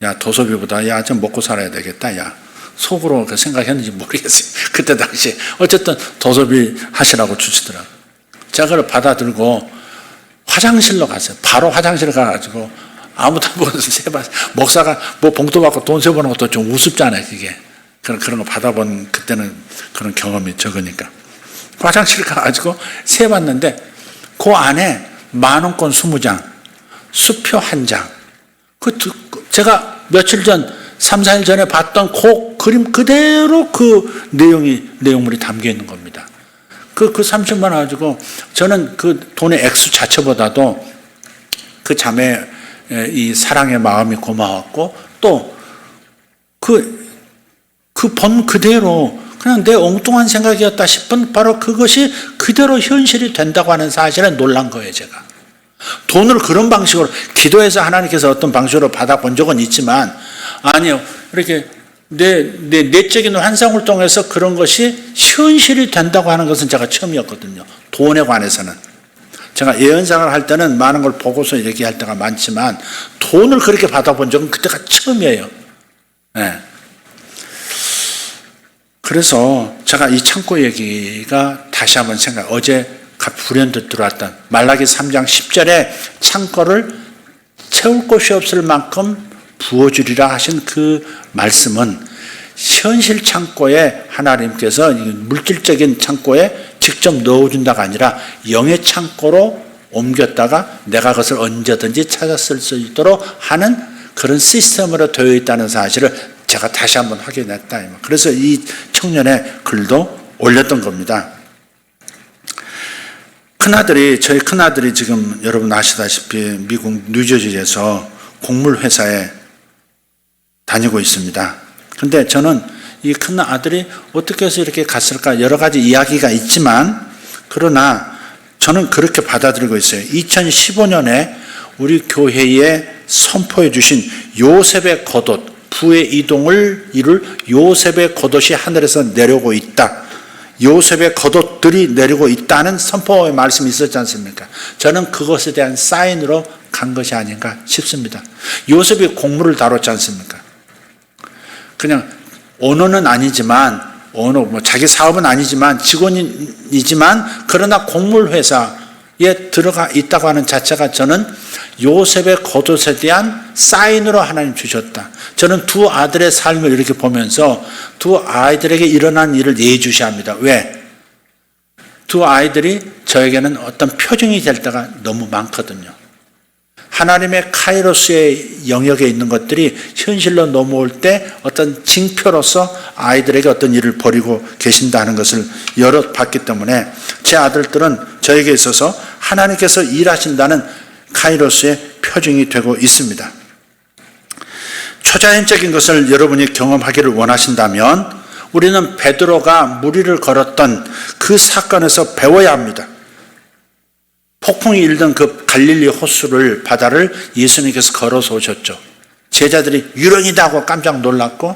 야 도섭이보다 야 좀 먹고 살아야 되겠다 야. 속으로 그 생각했는지 모르겠어요. 그때 당시 어쨌든 도섭이 하시라고 주시더라고요. 제가 그걸 받아들고 화장실로 갔어요. 바로 화장실 가가지고 아무도 안 보고 세봤어요. 목사가 뭐 봉투 받고 돈 세보는 것도 좀 우습잖아요. 그게 그런 거 받아본 그때는 그런 경험이 적으니까 화장실 가가지고 세봤는데 그 안에 10,000원권 20장 수표 1장 제가 며칠 전 3, 4일 전에 봤던 그 그림 그대로 그 내용물이 담겨 있는 겁니다. 그 30만 원 가지고 저는 그 돈의 액수 자체보다도 그 자매의 이 사랑의 마음이 고마웠고 또 그 본 그대로 그냥 내 엉뚱한 생각이었다 싶은 바로 그것이 그대로 현실이 된다고 하는 사실에 놀란 거예요, 제가. 돈을 그런 방식으로, 기도해서 하나님께서 어떤 방식으로 받아본 적은 있지만, 아니요, 이렇게 내 내적인 환상을 통해서 그런 것이 현실이 된다고 하는 것은 제가 처음이었거든요. 돈에 관해서는. 제가 예언상을 할 때는 많은 걸 보고서 얘기할 때가 많지만, 돈을 그렇게 받아본 적은 그때가 처음이에요. 네. 그래서 제가 이 창고 얘기가 다시 한번 어제 불현듯 들어왔던 말라기 3장 10절에 창고를 채울 곳이 없을 만큼 부어주리라 하신 그 말씀은 현실 창고에 하나님께서 물질적인 창고에 직접 넣어준다가 아니라 영의 창고로 옮겼다가 내가 그것을 언제든지 찾아 쓸 수 있도록 하는 그런 시스템으로 되어 있다는 사실을 제가 다시 한번 확인했다. 그래서 이 청년의 글도 올렸던 겁니다. 저희 큰아들이 지금 여러분 아시다시피 미국 뉴저지에서 곡물회사에 다니고 있습니다. 근데 저는 이 큰아들이 어떻게 해서 이렇게 갔을까 여러 가지 이야기가 있지만, 그러나 저는 그렇게 받아들이고 있어요. 2015년에 우리 교회에 선포해 주신 요셉의 겉옷, 부의 이동을 이룰 요셉의 겉옷이 하늘에서 내려오고 있다. 요셉의 겉옷들이 내리고 있다는 선포의 말씀이 있었지 않습니까? 저는 그것에 대한 사인으로 간 것이 아닌가 싶습니다. 요셉이 곡물을 다뤘지 않습니까? 그냥 오너는 아니지만, 자기 사업은 아니지만 직원이지만, 그러나 곡물 회사에 들어가 있다고 하는 자체가 저는 요셉의 겉옷에 대한 사인으로 하나님 주셨다. 저는 두 아들의 삶을 이렇게 보면서 두 아이들에게 일어난 일을 예의주시합니다. 왜? 두 아이들이 저에게는 어떤 표징이 될 때가 너무 많거든요. 하나님의 카이로스의 영역에 있는 것들이 현실로 넘어올 때 어떤 징표로서 아이들에게 어떤 일을 벌이고 계신다는 것을 여러 봤기 때문에 제 아들들은 저에게 있어서 하나님께서 일하신다는 카이로스의 표징이 되고 있습니다. 초자연적인 것을 여러분이 경험하기를 원하신다면 우리는 베드로가 무리를 걸었던 그 사건에서 배워야 합니다. 폭풍이 일던 그 갈릴리 호수를 바다를 예수님께서 걸어서 오셨죠. 제자들이 유령이다 하고 깜짝 놀랐고,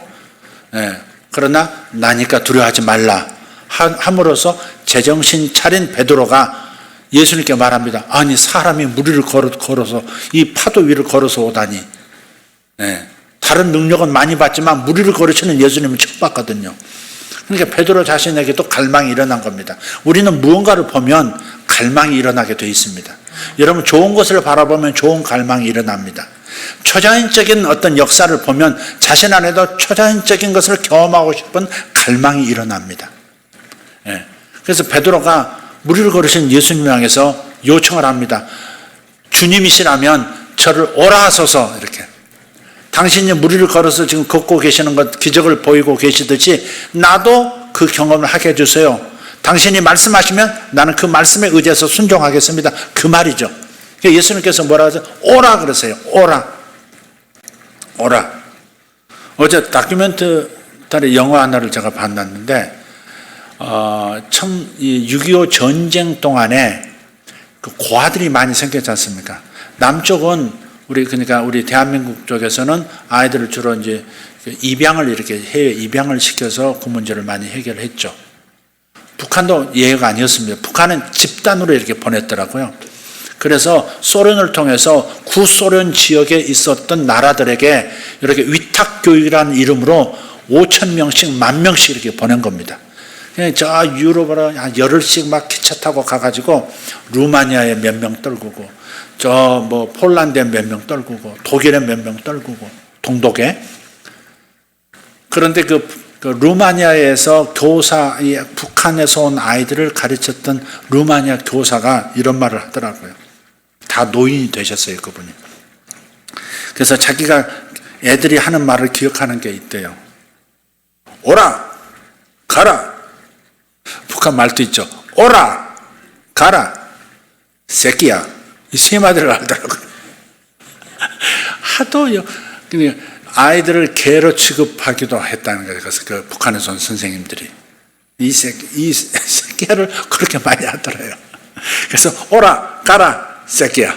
그러나 나니까 두려워하지 말라 함으로써 제정신 차린 베드로가 예수님께 말합니다. 아니 사람이 무리를 걸어서 이 파도 위를 걸어서 오다니. 다른 능력은 많이 봤지만 무리를 걸으시는 예수님은 처음 봤거든요. 그러니까 베드로 자신에게도 갈망이 일어난 겁니다. 우리는 무언가를 보면 갈망이 일어나게 되어 있습니다. 여러분 좋은 것을 바라보면 좋은 갈망이 일어납니다. 초자연적인 어떤 역사를 보면 자신 안에도 초자연적인 것을 경험하고 싶은 갈망이 일어납니다. 그래서 베드로가 무리를 걸으신 예수님을 향해서 요청을 합니다. 주님이시라면 저를 오라 하소서. 이렇게 당신이 무리를 걸어서 지금 걷고 계시는 것, 기적을 보이고 계시듯이 나도 그 경험을 하게 해주세요. 당신이 말씀하시면 나는 그 말씀에 의지해서 순종하겠습니다. 그 말이죠. 예수님께서 뭐라 하죠? 오라 그러세요. 오라. 어제 다큐멘터리 영화 하나를 제가 봤는데 6.25 전쟁 동안에 그 고아들이 많이 생겼지 않습니까? 남쪽은 우리 대한민국 쪽에서는 아이들을 주로 이제 입양을 이렇게 해외 입양을 시켜서 그 문제를 많이 해결했죠. 북한도 예외가 아니었습니다. 북한은 집단으로 이렇게 보냈더라고요. 그래서 소련을 통해서 구소련 지역에 있었던 나라들에게 이렇게 위탁교육이라는 이름으로 5,000명씩 10,000명씩 이렇게 보낸 겁니다. 저 유럽으로 한 열흘씩 막 기차 타고 가가지고 루마니아에 몇 명 떨구고 폴란드에 몇 명 떨구고 독일에 몇 명 떨구고 동독에. 그런데 그 루마니아에서 북한에서 온 아이들을 가르쳤던 루마니아 교사가 이런 말을 하더라고요. 다 노인이 되셨어요, 그분이. 그래서 자기가 애들이 하는 말을 기억하는 게 있대요. 오라, 가라. 북한 말도 있죠. 오라, 가라, 새끼야. 이 세 마디를 알더라고요. 하도요. 아이들을 개로 취급하기도 했다는 거예요. 그래서 그 북한에서 온 선생님들이. 이 새끼야를 그렇게 많이 하더래요. 그래서 오라 가라 새끼야.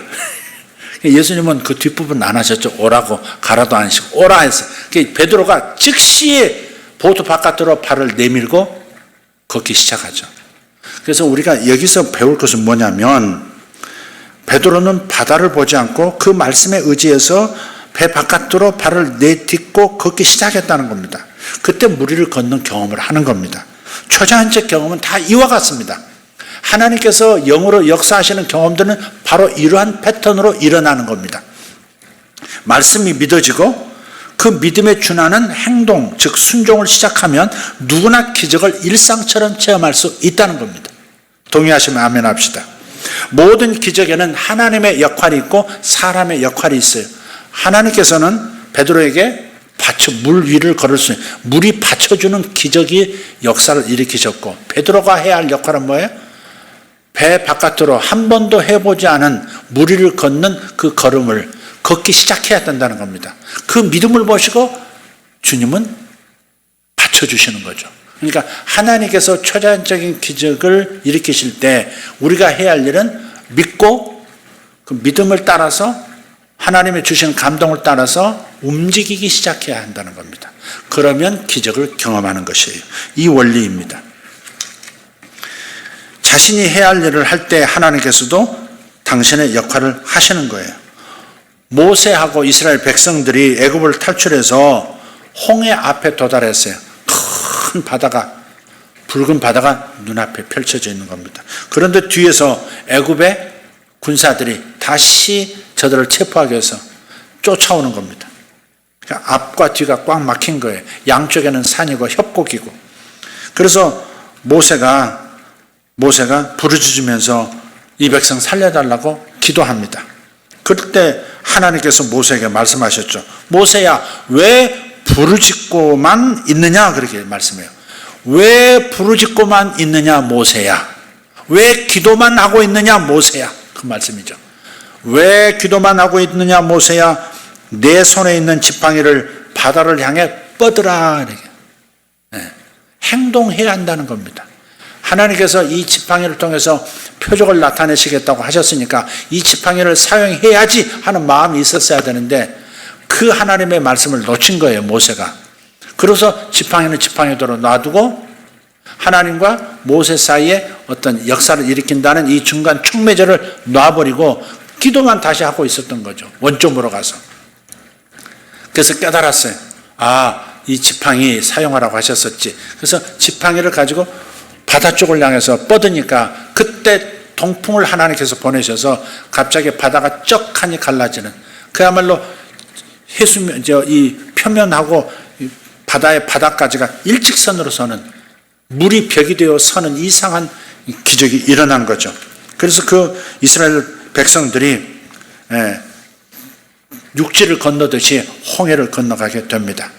예수님은 그 뒷부분 안 하셨죠. 오라고 가라도 안 하시고 오라 해서 베드로가 즉시 보트 바깥으로 발을 내밀고 걷기 시작하죠. 그래서 우리가 여기서 배울 것은 뭐냐면 베드로는 바다를 보지 않고 그 말씀에 의지해서 배 바깥으로 발을 내딛고 걷기 시작했다는 겁니다. 그때 무리를 걷는 경험을 하는 겁니다. 초자연적 경험은 다 이와 같습니다. 하나님께서 영으로 역사하시는 경험들은 바로 이러한 패턴으로 일어나는 겁니다. 말씀이 믿어지고 그 믿음에 준하는 행동, 즉 순종을 시작하면 누구나 기적을 일상처럼 체험할 수 있다는 겁니다. 동의하시면 아멘 합시다. 모든 기적에는 하나님의 역할이 있고 사람의 역할이 있어요. 하나님께서는 베드로에게 물 위를 걸을 수 있는, 물이 받쳐주는 기적이 역사를 일으키셨고, 베드로가 해야 할 역할은 뭐예요? 배 바깥으로 한 번도 해보지 않은 물 위를 걷는 그 걸음을 걷기 시작해야 된다는 겁니다. 그 믿음을 보시고 주님은 받쳐주시는 거죠. 그러니까 하나님께서 초자연적인 기적을 일으키실 때 우리가 해야 할 일은 믿고 그 믿음을 따라서 하나님의 주신 감동을 따라서 움직이기 시작해야 한다는 겁니다. 그러면 기적을 경험하는 것이에요. 이 원리입니다. 자신이 해야 할 일을 할 때 하나님께서도 당신의 역할을 하시는 거예요. 모세하고 이스라엘 백성들이 애굽을 탈출해서 홍해 앞에 도달했어요. 큰 바다가, 붉은 바다가 눈앞에 펼쳐져 있는 겁니다. 그런데 뒤에서 애굽의 군사들이 다시 저들을 체포하기 위해서 쫓아오는 겁니다. 그러니까 앞과 뒤가 꽉 막힌 거예요. 양쪽에는 산이고 협곡이고. 그래서 모세가 부르짖으면서 이 백성 살려달라고 기도합니다. 그럴 때 하나님께서 모세에게 말씀하셨죠. 모세야, 왜 부르짖고만 있느냐? 그렇게 말씀해요. 왜 부르짖고만 있느냐, 모세야? 왜 기도만 하고 있느냐, 모세야? 그 말씀이죠. 왜 기도만 하고 있느냐, 모세야? 내 손에 있는 지팡이를 바다를 향해 뻗으라. 행동해야 한다는 겁니다. 하나님께서 이 지팡이를 통해서 표적을 나타내시겠다고 하셨으니까 이 지팡이를 사용해야지 하는 마음이 있었어야 되는데 그 하나님의 말씀을 놓친 거예요, 모세가. 그래서 지팡이는 지팡이대로 놔두고 하나님과 모세 사이에 어떤 역사를 일으킨다는 이 중간 촉매제를 놔버리고 기도만 다시 하고 있었던 거죠. 원점으로 가서. 그래서 깨달았어요. 이 지팡이 사용하라고 하셨었지. 그래서 지팡이를 가지고 바다 쪽을 향해서 뻗으니까 그때 동풍을 하나님께서 보내셔서 갑자기 바다가 쩍하니 갈라지는, 그야말로 해수면, 이 표면하고 바다의 바닥까지가 일직선으로 서는, 물이 벽이 되어 서는 이상한 기적이 일어난 거죠. 그래서 그 이스라엘 백성들이 육지를 건너듯이 홍해를 건너가게 됩니다.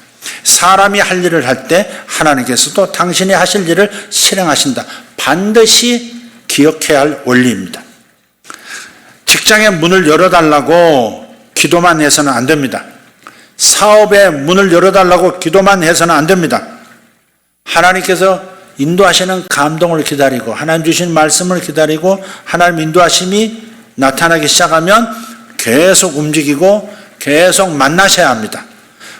사람이 할 일을 할 때 하나님께서도 당신이 하실 일을 실행하신다. 반드시 기억해야 할 원리입니다. 직장의 문을 열어달라고 기도만 해서는 안 됩니다. 사업의 문을 열어달라고 기도만 해서는 안 됩니다. 하나님께서 인도하시는 감동을 기다리고 하나님 주신 말씀을 기다리고 하나님 인도하심이 나타나기 시작하면 계속 움직이고 계속 만나셔야 합니다.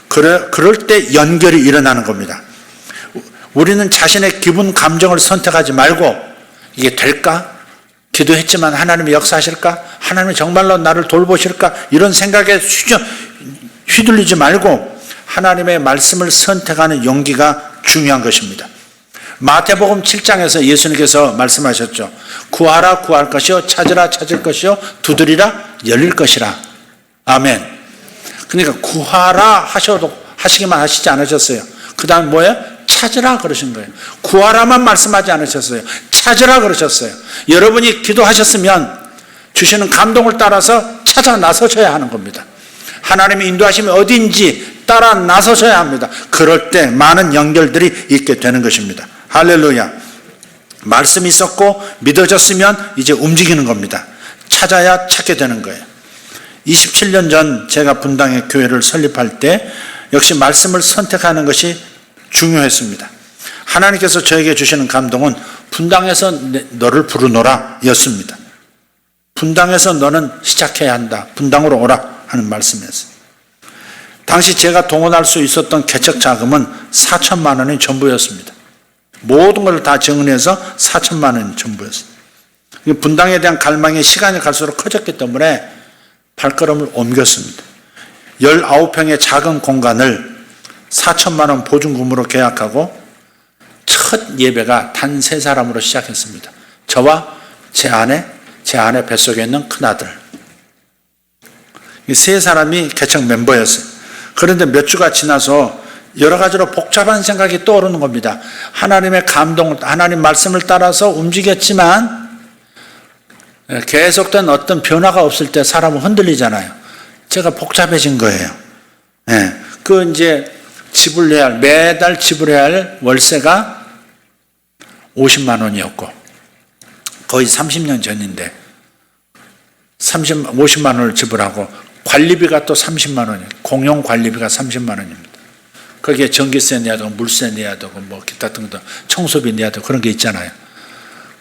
그럴 때 연결이 일어나는 겁니다. 우리는 자신의 기분, 감정을 선택하지 말고 이게 될까? 기도했지만 하나님이 역사하실까? 하나님이 정말로 나를 돌보실까? 이런 생각에 휘둘리지 말고 하나님의 말씀을 선택하는 용기가 중요한 것입니다. 마태복음 7장에서 예수님께서 말씀하셨죠. 구하라 구할 것이요, 찾으라 찾을 것이요, 두드리라 열릴 것이라. 아멘. 그러니까 구하라 하시기만 하시지 않으셨어요. 그 다음 뭐예요? 찾으라 그러신 거예요. 구하라만 말씀하지 않으셨어요. 찾으라 그러셨어요. 여러분이 기도하셨으면 주시는 감동을 따라서 찾아 나서셔야 하는 겁니다. 하나님의 인도하심이 어딘지 따라 나서셔야 합니다. 그럴 때 많은 연결들이 있게 되는 것입니다. 할렐루야. 말씀이 있었고 믿어졌으면 이제 움직이는 겁니다. 찾아야 찾게 되는 거예요. 27년 전 제가 분당의 교회를 설립할 때 역시 말씀을 선택하는 것이 중요했습니다. 하나님께서 저에게 주시는 감동은 분당에서 너를 부르노라 였습니다. 분당에서 너는 시작해야 한다. 분당으로 오라 하는 말씀이었어요. 당시 제가 동원할 수 있었던 개척 자금은 4천만 원이 전부였습니다. 모든 걸 다 정리해서 4천만 원이 전부였습니다. 분당에 대한 갈망이 시간이 갈수록 커졌기 때문에 발걸음을 옮겼습니다. 19평의 작은 공간을 4천만 원 보증금으로 계약하고 첫 예배가 단 3사람으로 시작했습니다. 저와 제 아내 뱃속에 있는 큰아들. 이 3사람이 개척 멤버였어요. 그런데 몇 주가 지나서 여러 가지로 복잡한 생각이 떠오르는 겁니다. 하나님의 감동, 하나님 말씀을 따라서 움직였지만 계속된 어떤 변화가 없을 때 사람은 흔들리잖아요. 제가 복잡해진 거예요. 이제 매달 지불해야 할 월세가 50만 원이었고, 거의 30년 전인데, 50만 원을 지불하고, 관리비가 또 30만 원이에요. 공용 관리비가 30만 원입니다. 거기에 전기세 내야 되고, 물세 내야 되고, 기타 등등, 청소비 내야 되고, 그런 게 있잖아요.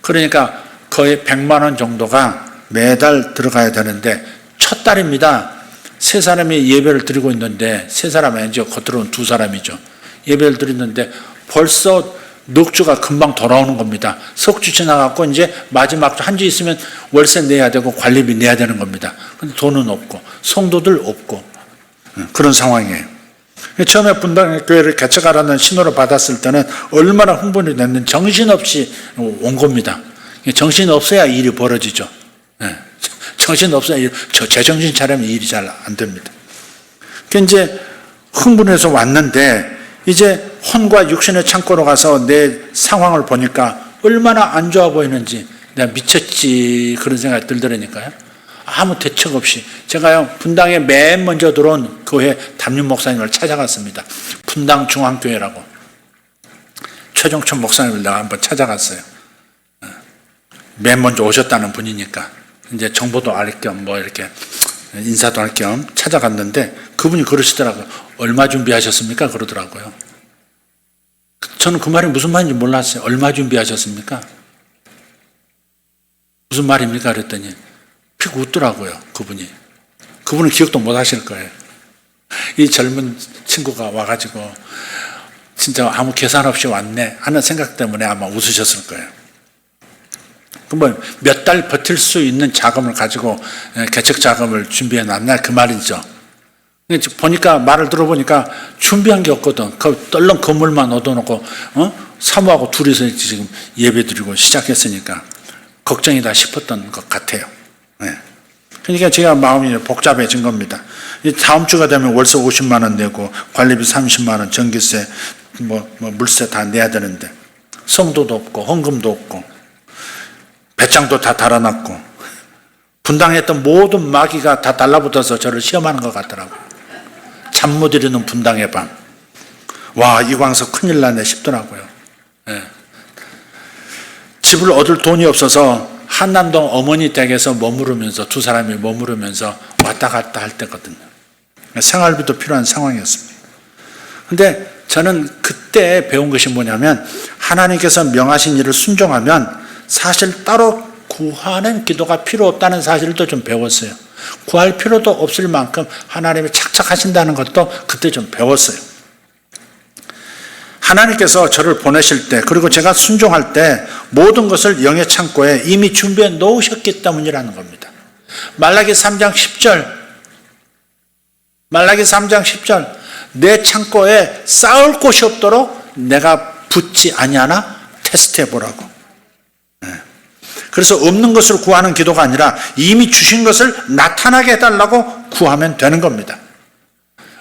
그러니까 거의 100만 원 정도가 매달 들어가야 되는데, 첫 달입니다. 3사람이 예배를 드리고 있는데, 3사람이 아니죠. 겉으로는 2사람이죠. 예배를 드리는데, 벌써 넉 주가 금방 돌아오는 겁니다. 석 주 지나갖고 이제 마지막 주 한 주 있으면 월세 내야 되고 관리비 내야 되는 겁니다. 근데 돈은 없고 성도들 없고 그런 상황이에요. 처음에 분당교회를 개척하라는 신호를 받았을 때는 얼마나 흥분이 됐는지 정신없이 온 겁니다. 정신없어야 일이 벌어지죠. 정신없어야 제정신 차리면 일이 잘 안 됩니다. 이제 흥분해서 왔는데 이제 혼과 육신의 창고로 가서 내 상황을 보니까 얼마나 안 좋아 보이는지 내가 미쳤지 그런 생각이 들더라니까요. 아무 대책 없이 제가요 분당에 맨 먼저 들어온 교회 담임 목사님을 찾아갔습니다. 분당 중앙교회라고 최종천 목사님을 내가 한번 찾아갔어요. 맨 먼저 오셨다는 분이니까 이제 정보도 알 겸 이렇게 인사도 할 겸 찾아갔는데 그분이 그러시더라고요. 얼마 준비하셨습니까? 그러더라고요. 저는 그 말이 무슨 말인지 몰랐어요. 얼마 준비하셨습니까? 무슨 말입니까? 그랬더니 픽 웃더라고요. 그분은 기억도 못 하실 거예요. 이 젊은 친구가 와가지고 진짜 아무 계산 없이 왔네 하는 생각 때문에 아마 웃으셨을 거예요. 몇 달 버틸 수 있는 자금을 가지고 개척 자금을 준비해 놨나 그 말이죠. 보니까 말을 들어보니까 준비한 게 없거든. 떨렁 건물만 얻어놓고 사모하고 둘이서 지금 예배드리고 시작했으니까 걱정이다 싶었던 것 같아요. 그러니까 제가 마음이 복잡해진 겁니다. 다음 주가 되면 월세 50만 원 내고 관리비 30만 원, 전기세, 물세 다 내야 되는데 성도도 없고 헌금도 없고 배짱도 다 달아났고 분당했던 모든 마귀가 다 달라붙어서 저를 시험하는 것 같더라고요. 잠 못 이루는 분당의 밤. 와, 이광석 큰일 나네 싶더라고요. 집을 얻을 돈이 없어서 한남동 어머니 댁에서 머무르면서 2사람이 머무르면서 왔다 갔다 할 때거든요. 생활비도 필요한 상황이었습니다. 근데 저는 그때 배운 것이 뭐냐면 하나님께서 명하신 일을 순종하면 사실 따로 구하는 기도가 필요 없다는 사실을 또 좀 배웠어요. 구할 필요도 없을 만큼 하나님이 착착하신다는 것도 그때 좀 배웠어요. 하나님께서 저를 보내실 때 그리고 제가 순종할 때 모든 것을 영의 창고에 이미 준비해 놓으셨기 때문이라는 겁니다. 말라기 3장 10절 내 창고에 쌓을 곳이 없도록 내가 붙지 아니하나 테스트해 보라고. 그래서 없는 것을 구하는 기도가 아니라 이미 주신 것을 나타나게 해달라고 구하면 되는 겁니다.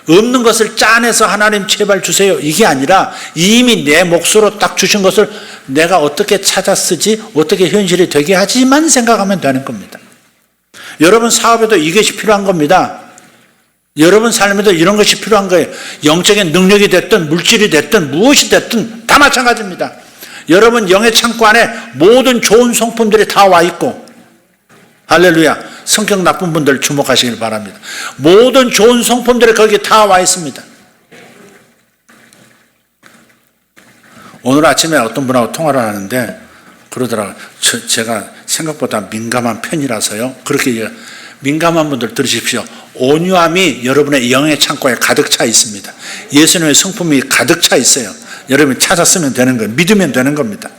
없는 것을 짜내서 하나님 제발 주세요 이게 아니라 이미 내 몫으로 딱 주신 것을 내가 어떻게 찾아 쓰지 어떻게 현실이 되게 하지만 생각하면 되는 겁니다. 여러분 사업에도 이것이 필요한 겁니다. 여러분 삶에도 이런 것이 필요한 거예요. 영적인 능력이 됐든 물질이 됐든 무엇이 됐든 다 마찬가지입니다. 여러분 영의 창고 안에 모든 좋은 성품들이 다 와 있고 할렐루야. 성격 나쁜 분들 주목하시길 바랍니다. 모든 좋은 성품들이 거기에 다 와 있습니다. 오늘 아침에 어떤 분하고 통화를 하는데 그러더라고요. 제가 생각보다 민감한 편이라서요. 그렇게 민감한 분들 들으십시오. 온유함이 여러분의 영의 창고에 가득 차 있습니다. 예수님의 성품이 가득 차 있어요. 여러분이 찾았으면 되는 거예요. 믿으면 되는 겁니다.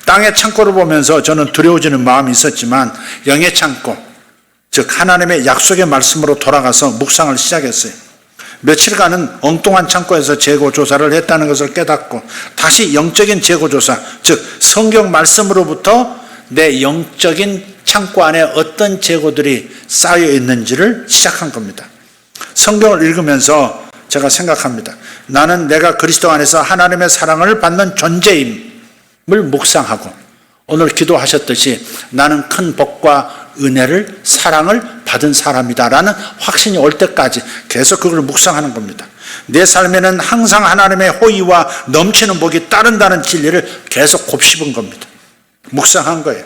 땅의 창고를 보면서 저는 두려워지는 마음이 있었지만 영의 창고, 즉 하나님의 약속의 말씀으로 돌아가서 묵상을 시작했어요. 며칠간은 엉뚱한 창고에서 재고조사를 했다는 것을 깨닫고 다시 영적인 재고조사, 즉 성경 말씀으로부터 내 영적인 창고 안에 어떤 재고들이 쌓여 있는지를 시작한 겁니다. 성경을 읽으면서 제가 생각합니다. 나는 내가 그리스도 안에서 하나님의 사랑을 받는 존재임을 묵상하고 오늘 기도하셨듯이 나는 큰 복과 은혜를 사랑을 받은 사람이다라는 확신이 올 때까지 계속 그걸 묵상하는 겁니다. 내 삶에는 항상 하나님의 호의와 넘치는 복이 따른다는 진리를 계속 곱씹은 겁니다. 묵상한 거예요.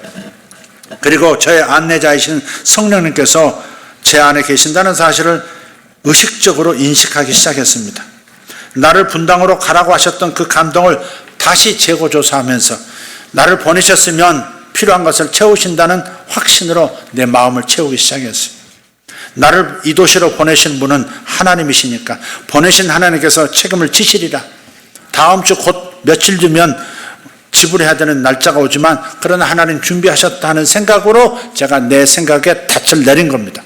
그리고 저의 안내자이신 성령님께서 제 안에 계신다는 사실을 의식적으로 인식하기 시작했습니다. 나를 분당으로 가라고 하셨던 그 감동을 다시 재고조사하면서 나를 보내셨으면 필요한 것을 채우신다는 확신으로 내 마음을 채우기 시작했어요. 나를 이 도시로 보내신 분은 하나님이시니까 보내신 하나님께서 책임을 지시리라. 다음 주 곧 며칠 뒤면 지불해야 되는 날짜가 오지만 그러나 하나님 준비하셨다는 생각으로 제가 내 생각에 닻을 내린 겁니다.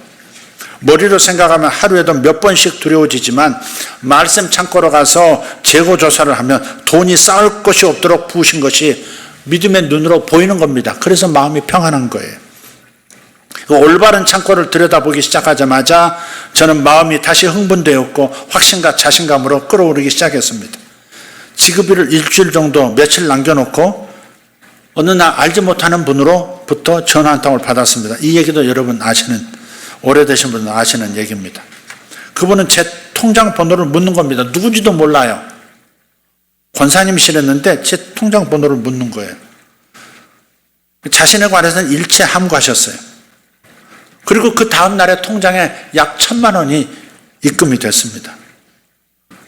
머리로 생각하면 하루에도 몇 번씩 두려워지지만 말씀 창고로 가서 재고조사를 하면 돈이 쌓을 것이 없도록 부으신 것이 믿음의 눈으로 보이는 겁니다. 그래서 마음이 평안한 거예요. 올바른 창고를 들여다보기 시작하자마자 저는 마음이 다시 흥분되었고 확신과 자신감으로 끌어오르기 시작했습니다. 지급일을 일주일 정도 며칠 남겨놓고 어느 날 알지 못하는 분으로부터 전화 한 통을 받았습니다. 이 얘기도 여러분 아시는, 오래되신 분은 아시는 얘기입니다. 그분은 제 통장 번호를 묻는 겁니다. 누군지도 몰라요. 권사님이시랬는데 제 통장 번호를 묻는 거예요. 자신에 관해서는 일체 함구하셨어요. 그리고 그 다음 날에 통장에 약 1,000만 원이 입금이 됐습니다.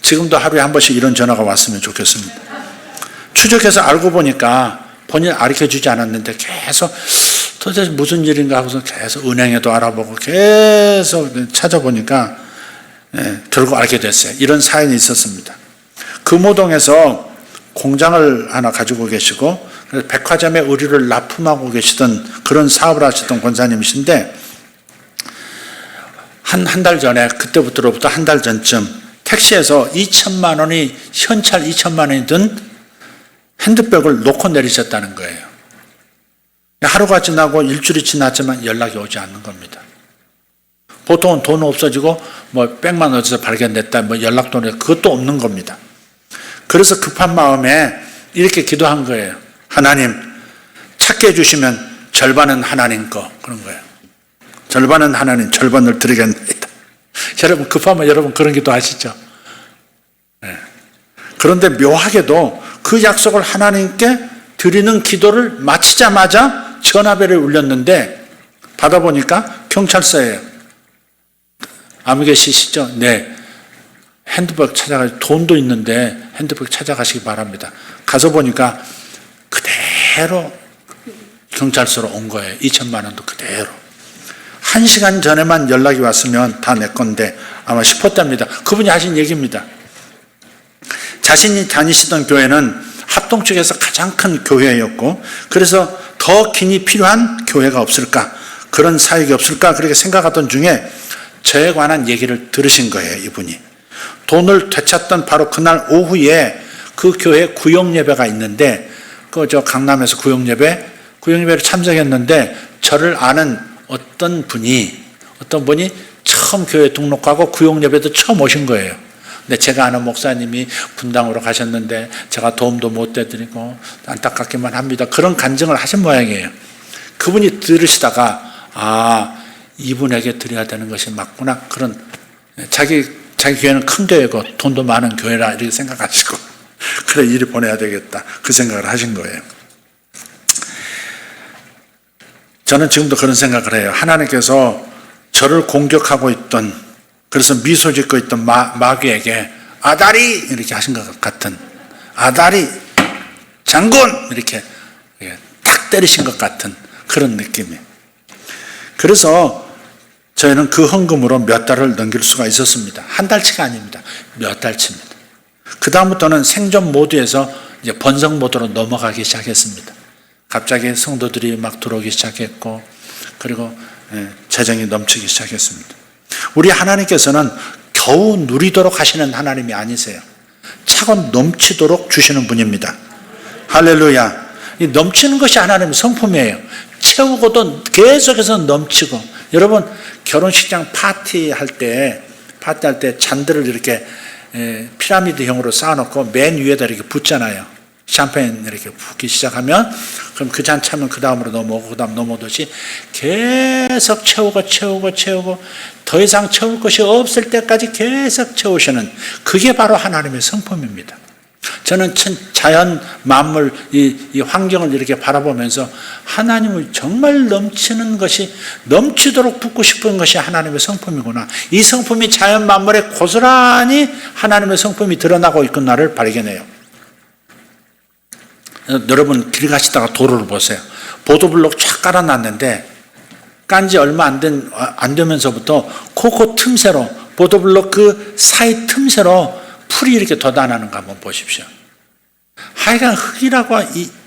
지금도 하루에 한 번씩 이런 전화가 왔으면 좋겠습니다. 추적해서 알고 보니까 본인 가르쳐주지 않았는데 계속 도대체 무슨 일인가 하고서 계속 은행에도 알아보고 계속 찾아보니까 결국 알게 됐어요. 이런 사연이 있었습니다. 금호동에서 공장을 하나 가지고 계시고 백화점에 의류를 납품하고 계시던 그런 사업을 하시던 권사님이신데 한 달 전에, 그때부터로부터 한 달 전쯤 택시에서 2,000만 원이, 현찰 2,000만 원이 든 핸드백을 놓고 내리셨다는 거예요. 하루가 지나고 일주일이 지났지만 연락이 오지 않는 겁니다. 보통은 돈 없어지고 뭐 백만 어디서 발견됐다, 뭐 연락도 그것도 없는 겁니다. 그래서 급한 마음에 이렇게 기도한 거예요. 하나님, 찾게 해주시면 절반은 하나님 거, 그런 거예요. 절반은 하나님, 절반을 드리겠습니다. 여러분, 급하면 여러분 그런 기도 하시죠? 네. 그런데 묘하게도 그 약속을 하나님께 드리는 기도를 마치자마자 전화벨을 울렸는데 받아보니까 경찰서예요. 아무 계시죠? 네. 핸드백 찾아가시고, 돈도 있는데 핸드백 찾아가시기 바랍니다. 가서 보니까 그대로 경찰서로 온 거예요. 2,000만 원도 그대로. 1시간 전에만 연락이 왔으면 다 내 건데 아마 싶었답니다. 그분이 하신 얘기입니다. 자신이 다니시던 교회는 합동 측에서 가장 큰 교회였고 그래서 더 긴이 필요한 교회가 없을까, 그런 사역이 없을까 그렇게 생각하던 중에 저에 관한 얘기를 들으신 거예요. 이분이 돈을 되찾던 바로 그날 오후에 그 교회 구역예배가 있는데 저 강남에서 구역예배를 참석했는데 저를 아는 어떤 분이 처음 교회 등록하고 구역예배도 처음 오신 거예요. 근데 제가 아는 목사님이 분당으로 가셨는데 제가 도움도 못 대드리고 안타깝기만 합니다. 그런 간증을 하신 모양이에요. 그분이 들으시다가 이분에게 드려야 되는 것이 맞구나. 그런 자기 교회는 큰 교회고 돈도 많은 교회라 이렇게 생각하시고 그래 이리 보내야 되겠다 그 생각을 하신 거예요. 저는 지금도 그런 생각을 해요. 하나님께서 저를 공격하고 있던, 그래서 미소 짓고 있던 마귀에게 아다리 이렇게 하신 것 같은, 아다리 장군! 이렇게 딱 때리신 것 같은 그런 느낌이에요. 그래서 저희는 그 헌금으로 몇 달을 넘길 수가 있었습니다. 한 달치가 아닙니다. 몇 달치입니다. 그 다음부터는 생존 모드에서 이제 번성 모드로 넘어가기 시작했습니다. 갑자기 성도들이 막 들어오기 시작했고, 그리고 재정이 넘치기 시작했습니다. 우리 하나님께서는 겨우 누리도록 하시는 하나님이 아니세요. 차고 넘치도록 주시는 분입니다. 할렐루야. 이 넘치는 것이 하나님의 성품이에요. 채우고도 계속해서 넘치고. 여러분, 결혼식장 파티할 때 잔들을 이렇게 피라미드형으로 쌓아놓고 맨 위에다 이렇게 붓잖아요. 샴페인 이렇게 붓기 시작하면, 그럼 그 잔 차면 그 다음으로 넘어오고, 그 다음 넘어오듯이 계속 채우고 더 이상 채울 것이 없을 때까지 계속 채우시는, 그게 바로 하나님의 성품입니다. 저는 자연 만물 이 환경을 이렇게 바라보면서 하나님을 정말 넘치도록 붓고 싶은 것이 하나님의 성품이구나. 이 성품이 자연 만물에 고스란히 하나님의 성품이 드러나고 있구나를 발견해요. 여러분 길 가시다가 도로를 보세요. 보도블록 쫙 깔아놨는데 깐지 얼마 안 되면서부터 코코 틈새로, 보도블록 그 사이 틈새로 풀이 이렇게 돋아나는 거 한번 보십시오. 하여간 흙이라고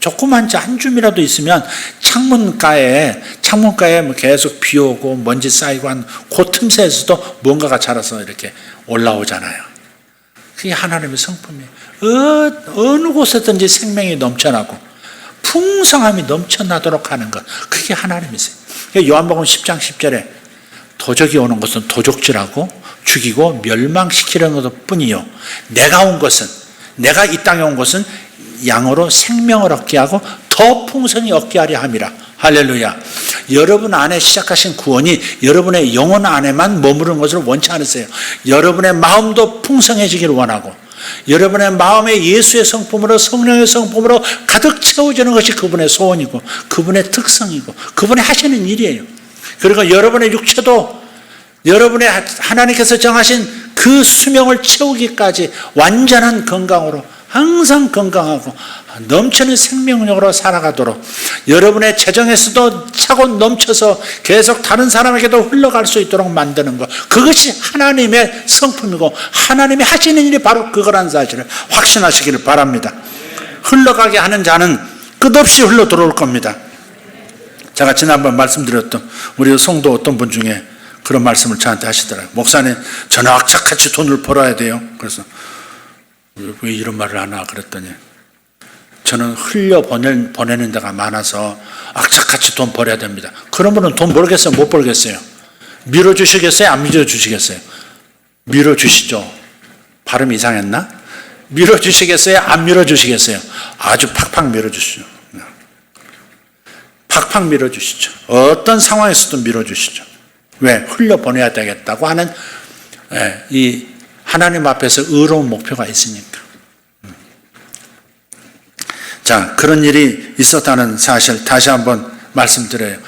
조그만 한 줌이라도 있으면 창문가에 뭐 계속 비 오고 먼지 쌓이고 한 그 틈새에서도 뭔가가 자라서 이렇게 올라오잖아요. 그게 하나님의 성품이에요. 어느 곳에든지 생명이 넘쳐나고 풍성함이 넘쳐나도록 하는 것, 그게 하나님이세요. 요한복음 10장 10절에 도적이 오는 것은 도적질하고 죽이고 멸망시키려는 것 뿐이요, 내가 이 땅에 온 것은 양으로 생명을 얻게 하고 더 풍성히 얻게 하려 함이라. 할렐루야. 여러분 안에 시작하신 구원이 여러분의 영혼 안에만 머무르는 것을 원치 않으세요. 여러분의 마음도 풍성해지기를 원하고, 여러분의 마음에 예수의 성품으로, 성령의 성품으로 가득 채워지는 것이 그분의 소원이고 그분의 특성이고 그분의 하시는 일이에요. 그리고 여러분의 육체도 여러분의 하나님께서 정하신 그 수명을 채우기까지 완전한 건강으로, 항상 건강하고 넘치는 생명력으로 살아가도록, 여러분의 재정에서도 차고 넘쳐서 계속 다른 사람에게도 흘러갈 수 있도록 만드는 것, 그것이 하나님의 성품이고 하나님이 하시는 일이 바로 그거라는 사실을 확신하시기를 바랍니다. 흘러가게 하는 자는 끝없이 흘러 들어올 겁니다. 제가 지난번 말씀드렸던 우리 성도 어떤 분 중에 그런 말씀을 저한테 하시더라고요. 목사님, 저는 악착같이 돈을 벌어야 돼요. 그래서 왜 이런 말을 하나 그랬더니, 저는 흘려 보내는 데가 많아서 악착같이 돈 벌어야 됩니다. 그런 분은 돈 벌겠어요? 못 벌겠어요? 밀어주시겠어요? 안 밀어주시겠어요? 밀어주시죠. 발음 이상했나? 밀어주시겠어요? 안 밀어주시겠어요? 아주 팍팍 밀어주시죠. 팍팍 밀어주시죠. 어떤 상황에서도 밀어주시죠. 왜? 흘려보내야 되겠다고 하는 이 하나님 앞에서 의로운 목표가 있으니까. 자, 그런 일이 있었다는 사실 다시 한번 말씀드려요.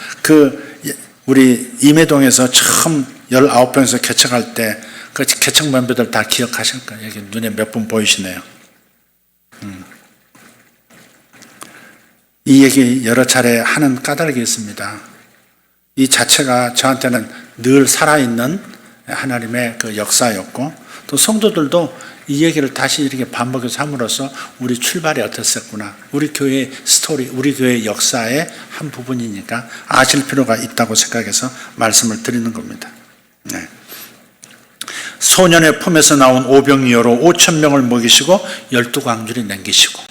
우리 임해동에서 처음 19병에서 개척할 때 그 개척 멤버들 다 기억하실 거예요. 여기 눈에 몇 분 보이시네요. 이 얘기 여러 차례 하는 까닭이 있습니다. 이 자체가 저한테는 늘 살아있는 하나님의 그 역사였고, 또 성도들도 이 얘기를 다시 이렇게 반복해서 함으로써 우리 출발이 어땠었구나, 우리 교회의 스토리, 우리 교회의 역사의 한 부분이니까 아실 필요가 있다고 생각해서 말씀을 드리는 겁니다. 네. 소년의 품에서 나온 오병이어로 5,000명을 먹이시고 12광주리 남기시고,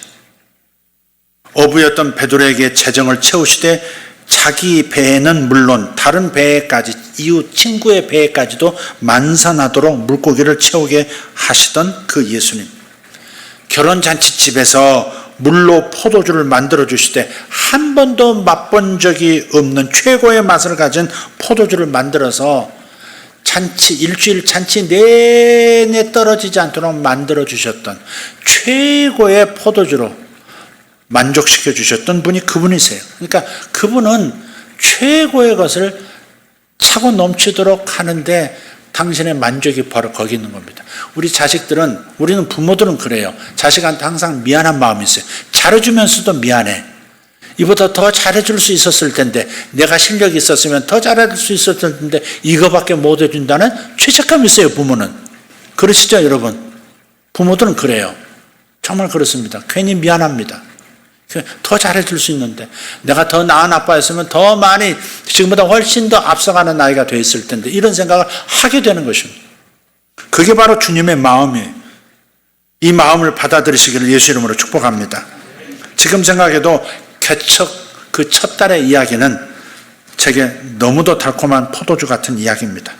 어부였던 베드로에게 재정을 채우시되 자기 배에는 물론 다른 배에까지, 이웃 친구의 배에까지도 만선하도록 물고기를 채우게 하시던 그 예수님, 결혼잔치집에서 물로 포도주를 만들어 주시되 한 번도 맛본 적이 없는 최고의 맛을 가진 포도주를 만들어서 일주일 잔치 내내 떨어지지 않도록 만들어 주셨던 최고의 포도주로 만족시켜 주셨던 분이 그분이세요. 그러니까 그분은 최고의 것을 차고 넘치도록 하는데 당신의 만족이 바로 거기 있는 겁니다. 우리는 부모들은 그래요. 자식한테 항상 미안한 마음이 있어요. 잘해주면서도 미안해. 이보다 더 잘해줄 수 있었을 텐데, 내가 실력이 있었으면 더 잘해줄 수 있었을 텐데 이거밖에 못 해준다는 죄책감이 있어요. 부모는. 그러시죠 여러분? 부모들은 그래요. 정말 그렇습니다. 괜히 미안합니다. 더 잘해줄 수 있는데, 내가 더 나은 아빠였으면 더 많이 지금보다 훨씬 더 앞서가는 나이가 돼 있을 텐데, 이런 생각을 하게 되는 것입니다. 그게 바로 주님의 마음이에요. 이 마음을 받아들이시기를 예수 이름으로 축복합니다. 지금 생각해도 개척 그 첫 달의 이야기는 제게 너무도 달콤한 포도주 같은 이야기입니다.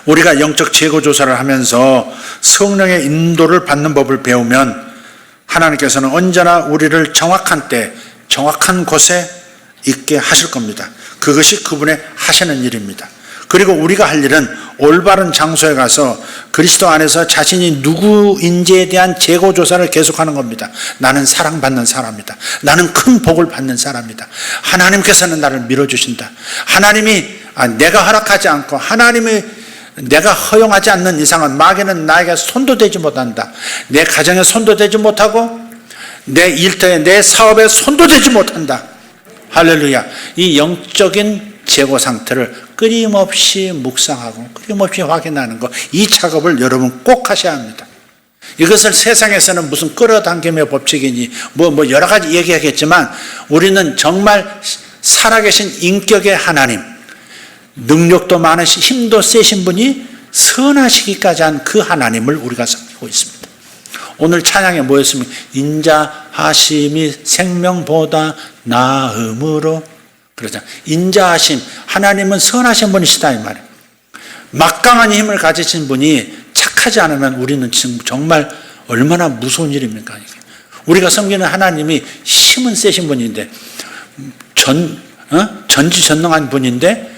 우리가 영적 재고조사를 하면서 성령의 인도를 받는 법을 배우면 하나님께서는 언제나 우리를 정확한 때, 정확한 곳에 있게 하실 겁니다. 그것이 그분의 하시는 일입니다. 그리고 우리가 할 일은 올바른 장소에 가서 그리스도 안에서 자신이 누구인지에 대한 재고조사를 계속하는 겁니다. 나는 사랑받는 사람이다. 나는 큰 복을 받는 사람이다. 하나님께서는 나를 밀어주신다. 하나님이 내가 허락하지 않고 하나님이 내가 허용하지 않는 이상은 마귀는 나에게 손도 대지 못한다. 내 가정에 손도 대지 못하고 내 일터에 내 사업에 손도 대지 못한다. 할렐루야. 이 영적인 재고 상태를 끊임없이 묵상하고 끊임없이 확인하는 것, 이 작업을 여러분 꼭 하셔야 합니다. 이것을 세상에서는 무슨 끌어당김의 법칙이니 뭐 여러 가지 얘기하겠지만, 우리는 정말 살아계신 인격의 하나님, 능력도 많으신 힘도 세신 분이 선하시기까지 한 그 하나님을 우리가 섬기고 있습니다. 오늘 찬양에 뭐였습니까? 인자하심이 생명보다 나음으로. 그러죠. 인자하심, 하나님은 선하신 분이시다 이 말이에요. 막강한 힘을 가지신 분이 착하지 않으면 우리는 지금 정말 얼마나 무서운 일입니까? 이게. 우리가 섬기는 하나님이 힘은 세신 분인데, 전지전능한 분인데,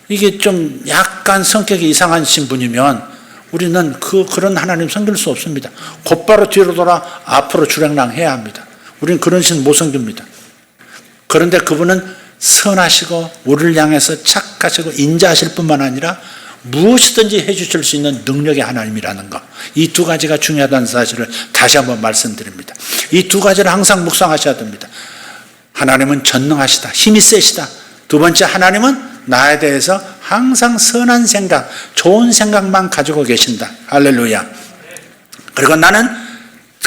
이게 좀 약간 성격이 이상하신 분이면 우리는 그런 하나님 섬길 수 없습니다. 곧바로 뒤로 돌아 앞으로 주랭랑해야 합니다. 우리는 그런 신 못 섬깁니다. 그런데 그분은 선하시고 우리를 향해서 착하시고 인자하실 뿐만 아니라 무엇이든지 해주실 수 있는 능력의 하나님이라는 것, 이 두 가지가 중요하다는 사실을 다시 한번 말씀드립니다. 이 두 가지를 항상 묵상하셔야 됩니다. 하나님은 전능하시다, 힘이 세시다. 두 번째, 하나님은 나에 대해서 항상 선한 생각, 좋은 생각만 가지고 계신다. 할렐루야. 그리고 나는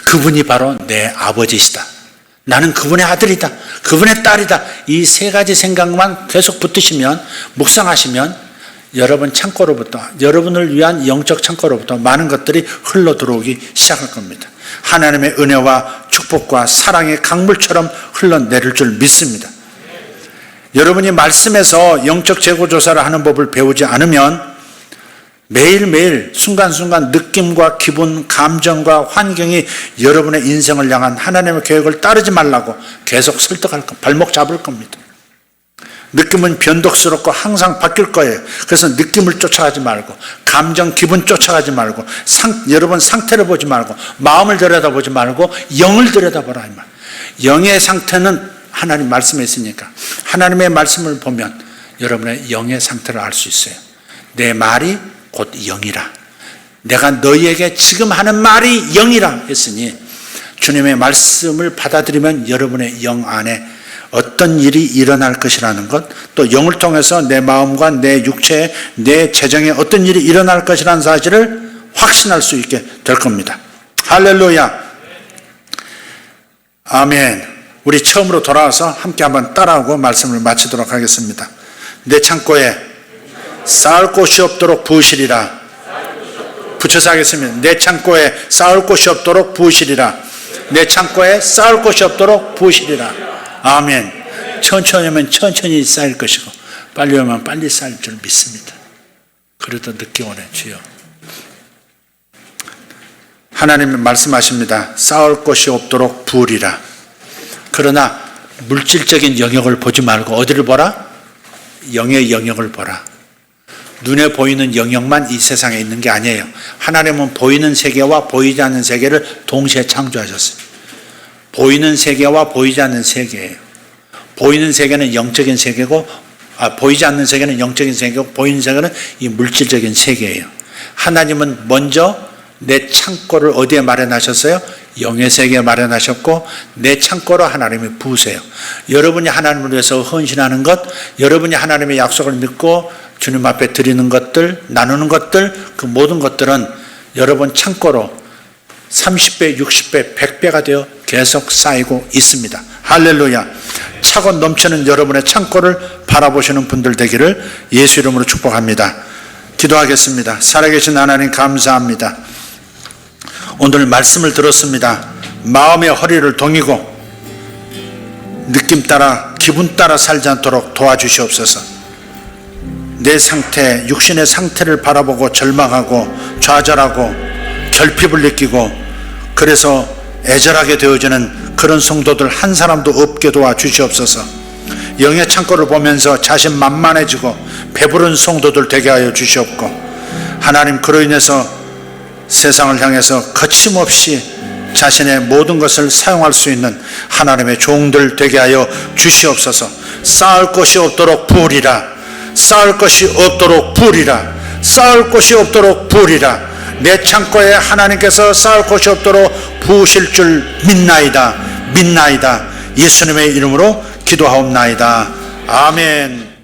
그분이 바로 내 아버지시다. 나는 그분의 아들이다. 그분의 딸이다. 이 세 가지 생각만 계속 붙으시면, 묵상하시면 여러분 창고로부터, 여러분을 위한 영적 창고로부터 많은 것들이 흘러 들어오기 시작할 겁니다. 하나님의 은혜와 축복과 사랑의 강물처럼 흘러내릴 줄 믿습니다. 여러분이 말씀에서 영적 재고조사를 하는 법을 배우지 않으면 매일매일 순간순간 느낌과 기분, 감정과 환경이 여러분의 인생을 향한 하나님의 계획을 따르지 말라고 계속 설득할 겁니다. 발목 잡을 겁니다. 느낌은 변덕스럽고 항상 바뀔 거예요. 그래서 느낌을 쫓아가지 말고, 감정, 기분 쫓아가지 말고, 여러분 상태를 보지 말고, 마음을 들여다보지 말고 영을 들여다보라 이 말. 영의 상태는 하나님 말씀에 있으니까 하나님의 말씀을 보면 여러분의 영의 상태를 알 수 있어요. 내 말이 곧 영이라. 내가 너희에게 지금 하는 말이 영이라 했으니, 주님의 말씀을 받아들이면 여러분의 영 안에 어떤 일이 일어날 것이라는 것, 또 영을 통해서 내 마음과 내 육체에, 내 재정에 어떤 일이 일어날 것이라는 사실을 확신할 수 있게 될 겁니다. 할렐루야. 아멘. 우리 처음으로 돌아와서 함께 한번 따라하고 말씀을 마치도록 하겠습니다. 내 창고에 쌓을 곳이 없도록 부으시리라. 붙여서 하겠습니다. 내 창고에 쌓을 곳이 없도록 부으시리라. 내 창고에 쌓을 곳이 없도록 부으시리라. 아멘. 천천히 하면 천천히 쌓일 것이고 빨리 오면 빨리 쌓일 줄 믿습니다. 그래도 늦게 오네 주여. 하나님은 말씀하십니다. 쌓을 곳이 없도록 부으리라. 그러나 물질적인 영역을 보지 말고 어디를 보라? 영의 영역을 보라. 눈에 보이는 영역만 이 세상에 있는 게 아니에요. 하나님은 보이는 세계와 보이지 않는 세계를 동시에 창조하셨어요. 보이는 세계와 보이지 않는 세계예요. 보이는 세계는 영적인 세계고 보이지 않는 세계는 영적인 세계고 보이는 세계는 이 물질적인 세계예요. 하나님은 먼저 내 창고를 어디에 마련하셨어요? 영의 세계에 마련하셨고 내 창고로 하나님이 부으세요. 여러분이 하나님을 위해서 헌신하는 것, 여러분이 하나님의 약속을 믿고 주님 앞에 드리는 것들, 나누는 것들, 그 모든 것들은 여러분 창고로 30배, 60배, 100배가 되어 계속 쌓이고 있습니다. 할렐루야. 차고 넘치는 여러분의 창고를 바라보시는 분들 되기를 예수 이름으로 축복합니다. 기도하겠습니다. 살아계신 하나님 감사합니다. 오늘 말씀을 들었습니다. 마음의 허리를 동이고 느낌 따라 기분 따라 살지 않도록 도와주시옵소서. 내 상태, 육신의 상태를 바라보고 절망하고 좌절하고 결핍을 느끼고 그래서 애절하게 되어지는 그런 성도들 한 사람도 없게 도와주시옵소서. 영의 창고를 보면서 자신만만해지고 배부른 성도들 되게 하여 주시옵고 하나님 그로 인해서 세상을 향해서 거침없이 자신의 모든 것을 사용할 수 있는 하나님의 종들 되게 하여 주시옵소서. 쌓을 것이 없도록 부으리라. 쌓을 것이 없도록 부으리라. 쌓을 것이 없도록 부으리라. 내 창고에 하나님께서 쌓을 것이 없도록 부으실 줄 믿나이다. 믿나이다. 예수님의 이름으로 기도하옵나이다. 아멘.